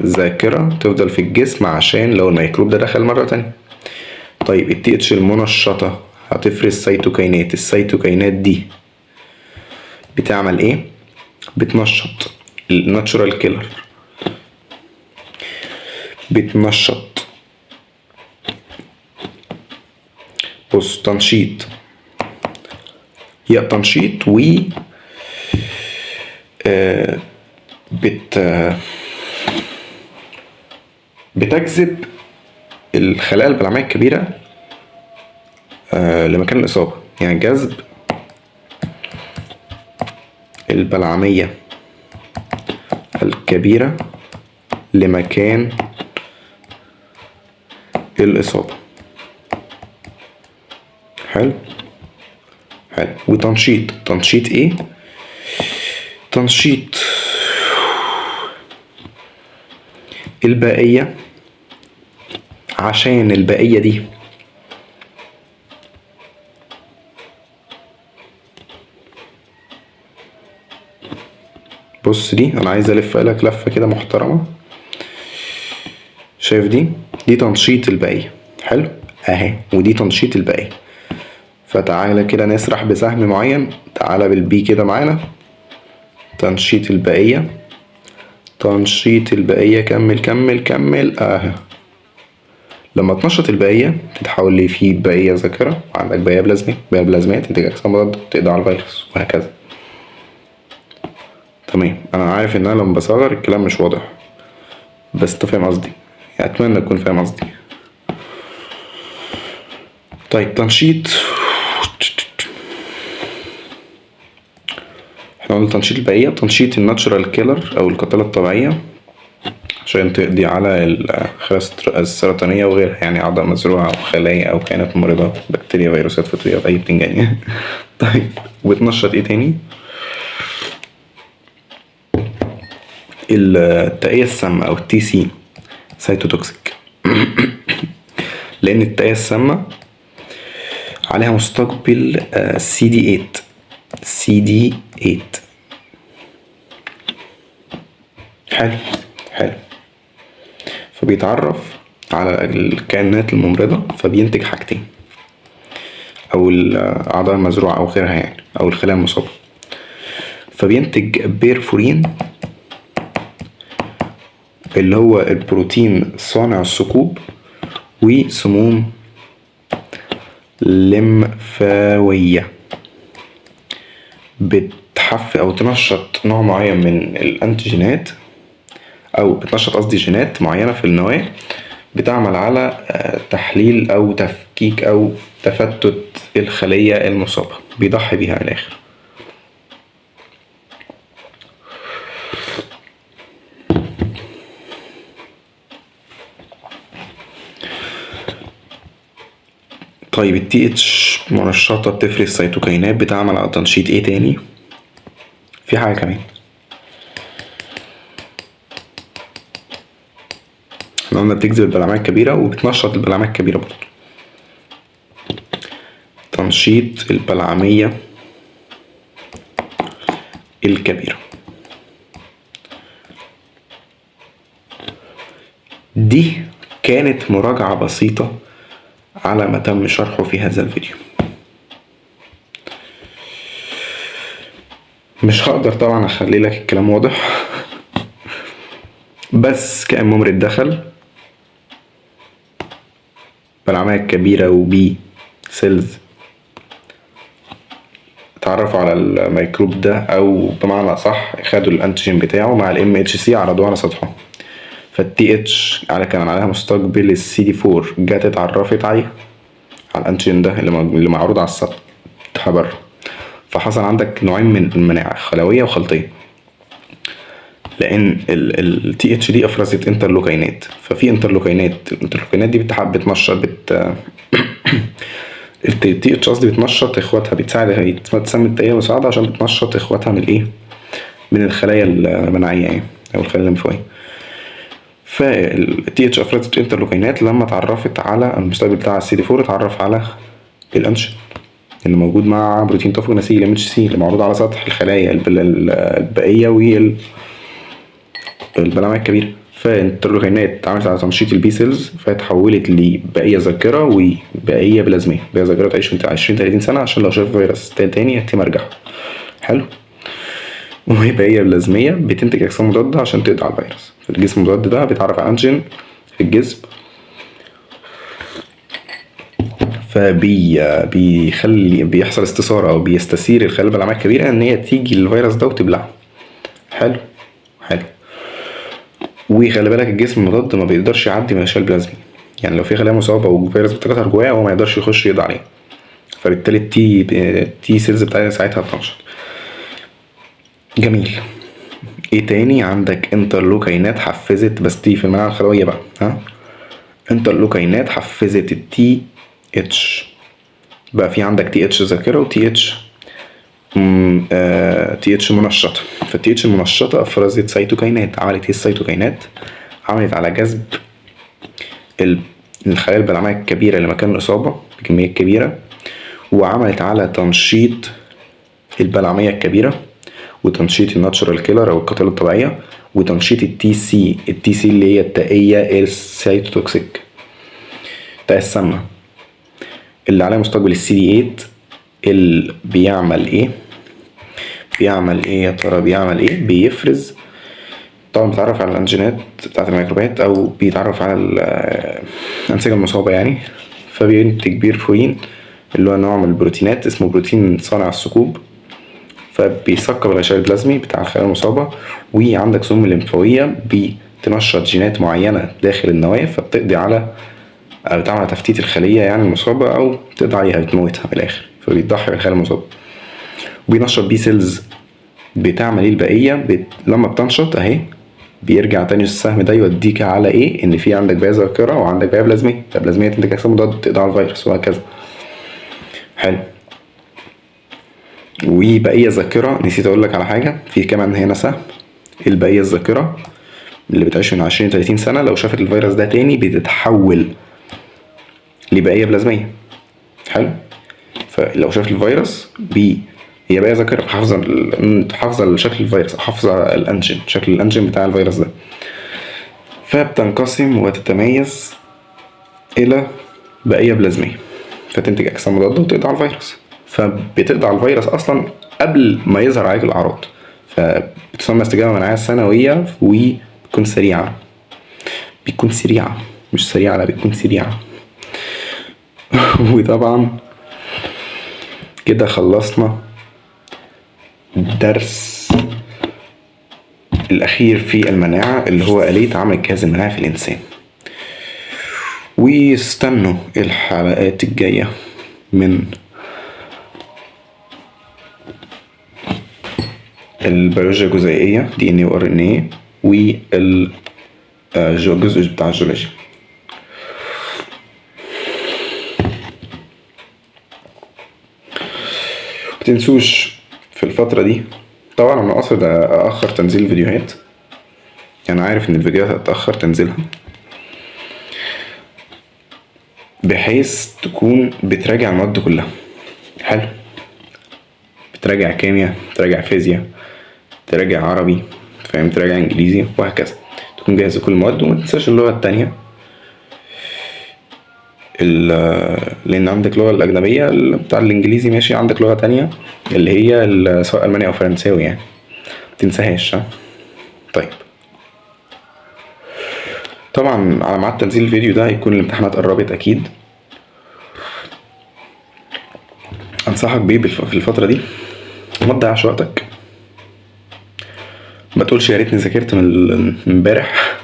ذاكرة تفضل في الجسم عشان لو الميكروب ده دخل مرة تانية. طيب التي اتش المنشطة هتفرز سيتوكينات. السيتوكينات دي بتعمل ايه؟ بتنشط الناتشورال كيلر، بتنشط. بص، تنشيط، هي تنشيط و بتجذب الخلايا البلعمية الكبيرة لمكان الإصابة. يعني جذب البلعمية الكبيرة لمكان الإصابة. حلو. وتنشيط، تنشيط ايه؟ تنشيط البائية، عشان البائية دي بص، دي انا عايز الف لك لفة كده محترمة. شايف دي تنشيط البائية. حلو اهي، ودي تنشيط البائية. فتعالى كده نسرح بسهم معين، تعالى بالبي كده معانا. تنشيط البائية، تنشيط البائية، كمل اهي. لما تنشط البائية تتحول لي في بائية ذاكرة، وعندك بائية بلازمية. بائية بلازمية تنتج أجسام مضادة تقضي على الفيروس، وهكذا. تمام. أنا عارف إن أنا لما بصغر الكلام مش واضح، بس أنت فاهم قصدي، يعني أتمنى تكون فاهم قصدي. طيب تنشيط، احنا قلنا تنشيط البائية، تنشيط الناتشورال كيلر أو القاتلة الطبيعية عشان تقضي على الخلايا السرطانية وغيرها، يعني أعضاء مزروعة أو خلايا أو كائنات ممرضة، بكتيريا، فيروسات، فطريات، أي بتنجان. طيب وبتنشط إيه تاني؟ التائية السامة أو التي سي، سايتوتوكسيك. لأن التائية السامة عليها مستقبل سي دي 8. حلو. فبيتعرف على الكائنات الممرضة، فبينتج حاجتين، أو الأعضاء المزروعة أو غيرها يعني، أو الخلايا المصابة. فبينتج بيرفورين اللي هو البروتين صانع الثقوب، وسموم لمفاوية بتحفز أو تنشط نوع معين من الأنتيجينات، أو بتنشط قصدي جينات معينة في النواة، بتعمل على تحليل أو تفكيك أو تفتت الخلية المصابة، بيضحي بيها على الآخر. طيب التي اتش منشطة بتفرز سيتوكينات، بتعمل على تنشيط ايه تاني؟ في حاجة كمان، احنا قلنا بتجذب البلعمية الكبيرة وبتنشط البلعمية الكبيرة برضه. تنشيط البلعمية الكبيرة دي كانت مراجعة بسيطة على ما تم شرحه في هذا الفيديو. مش هقدر طبعا اخلي لك الكلام واضح، بس كائن ممرض دخل بالعملية الكبيرة وبي سيلز اتعرفوا على الميكروب ده، او بمعنى صح خدوا الانتيجين بتاعه مع الام اتش سي عرضوه على سطحه. فالتي اتش كان عليها مستقبل السي دي 4 جت اتعرفت عليه على الانتيجين ده اللي معروض على السطح بره. فحصل عندك نوعين من المناعة، خلوية وخلطية، لان التي اتش دي افرزت انترلوكينات. ففي الانترلوكينات دي بتنشط التي اتش قصدي بتنشط اخواتها، بتساعد تسمي التقية مساعدة عشان بتنشط اخواتها من الايه، من الخلايا المناعية يعني او الخلايا الليمفاوية. فالتي اتش افرزت انترلوكينات لما اتعرفت على المستقبل بتاع السي دي 4 اتعرف على الانشن اللي موجود مع بروتين تفوق نسيج الام اتش سي اللي معروض على سطح الخلايا البائية والبلعمية الكبيرة. فالانترلوكينات اتعملت على تنشيط البي سيلز فتحولت لبقية ذاكرة وبقية بلازمية. بقية ذاكرة تعيش من 20-30 سنة عشان لو شاف فيروس تاني يتم ارجعه. حلو. وهي بقية بلازمية بتنتج أجسام مضادة عشان تقضي على الفيروس. فالجسم المضاد ده بيتعرف على أنتيجين في الجسم بيحصل استثارة أو بيستثير الخلايا البلعمية الكبيرة إن هي تيجي للفيروس ده وتبلعه. حلو. وخلي بالك الجسم المضاد ما بيقدرش يعدي من الغشاء البلازمي، يعني لو في خلايا مصابة والفيروس بتكتر جواها هو ما يقدرش يخش يقضي عليه، فبالتالي التي سيلز بتاعتها ساعتها بتنشط. جميل. ايه تاني؟ عندك انترلوكينات حفزت، بس دي في المناعة الخلوية بقى. انترلوكينات حفزت التي اتش. بقى في عندك تي اتش ذاكرة وتي اتش تي اتش منشطة. فالتي اتش المنشطة افرزت سيتوكينات. عملت ايه السيتوكينات؟ عملت على جذب الخلايا البلعمية الكبيرة لمكان الإصابة بكمية كبيرة، وعملت على تنشيط البلعمية الكبيرة وتنشيط الناتشورال كيلر أو القاتلة الطبيعية وتنشيط التي سي اللي هي التائية السيتوتوكسيك، التائية السامة اللي عليها مستقبل السي دي 8 اللي بيعمل ايه يا ترى؟ بيعمل ايه؟ بيفرز طبعا، بيتعرف على الانجينات بتاعت الميكروبات او بيتعرف على الانسجه المصابه يعني. فبينتج بيرفوين اللي هو نوع من البروتينات اسمه بروتين صانع الثقوب، فبيثقب الغشاء البلازمي بتاع الخلايا المصابه. وعندك سموم ليمفاويه بتنشط جينات معينه داخل النواه فبتقضي على او بتعمل تفتيت الخليه يعني المصابه او بتقضي عليها بتموتها من الاخر، فبيضحي بالخلايا المصابه. وبينشط بي سيلز. بتعمل ايه البقيه؟ لما بتنشط اهي بيرجع تاني السهم ده يوديك على ايه؟ ان في عندك بقيه ذاكره وعندك بقيه بلازميه. البلازميه تنتج اجسام مضاد تقضي على الفيروس وهكذا. حلو. وبقيه ذاكره نسيت اقول لك على حاجه، في كمان هنا سهم البقيه الذاكره اللي بتعيش من 20-30 سنه لو شافت الفيروس ده تاني بتتحول لبقيه بلازميه. حلو. فلو شافت الفيروس هي بقى ذاكرة حافظة شكل الفيروس، حافظة الانجين، شكل الانجين بتاع الفيروس ده، فبتنقسم وتتميز الى بقية بلازمية فتنتج اجسام مضادة وتقضي على الفيروس. فبتقضي على الفيروس اصلا قبل ما يظهر عليك الاعراض، فبتسمى استجابة مناعية ثانوية وبتكون سريعة. مش سريعة، لا بتكون سريعة. وطبعا كده خلصنا الدرس الأخير في المناعة اللي هو آلية عمل الجهاز المناعي في الإنسان. ويستنوا الحلقات الجاية من البيولوجيا الجزيئية DNA و RNA والجزء بتاع الجيولوجيا. متنسوش في الفترة دي، طبعا انا قاصد اخر تنزيل الفيديوهات، انا عارف ان الفيديوهات هتأخر تنزيلها، بحيث تكون بتراجع المواد كلها. حلو. بتراجع كيمياء، تراجع فيزياء، تراجع عربي، فاهم، تراجع انجليزي وهكذا، تكون جاهز لكل المواد. وما تنساش اللغة التانية لان عندك اللغة الاجنبية بتاع الانجليزي ماشي، عندك لغة تانية اللي هي سواء الماني او فرنساوي يعني، متنساهاش. طيب طبعا على ميعاد تنزيل الفيديو ده هيكون الامتحانات قربت اكيد، انصحك بيه في الفترة دي، ما تضيعش وقتك، ما تقولش يا ريتني ذاكرت من امبارح.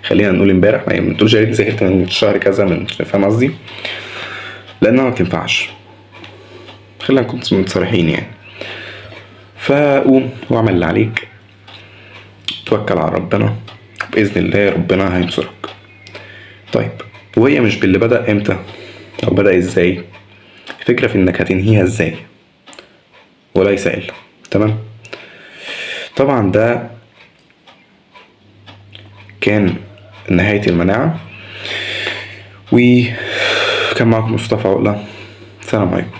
خلينا نقول امبارح، ما تقولش يا ريتني ذاكرت من شهر كذا، فاهم قصدي؟ لانها ما بتنفعش. خلينا نكون متصرحين يعني. فقوم واعمل اللي عليك، توكل على ربنا، بإذن الله ربنا هينصرك. طيب، وهي مش باللي بدأ امتى او بدأ ازاي، الفكرة في انك هتنهيها ازاي وليس الا. تمام. طبعا ده كان نهاية المناعة، وكان معكم مصطفى عقلة. السلام عليكم.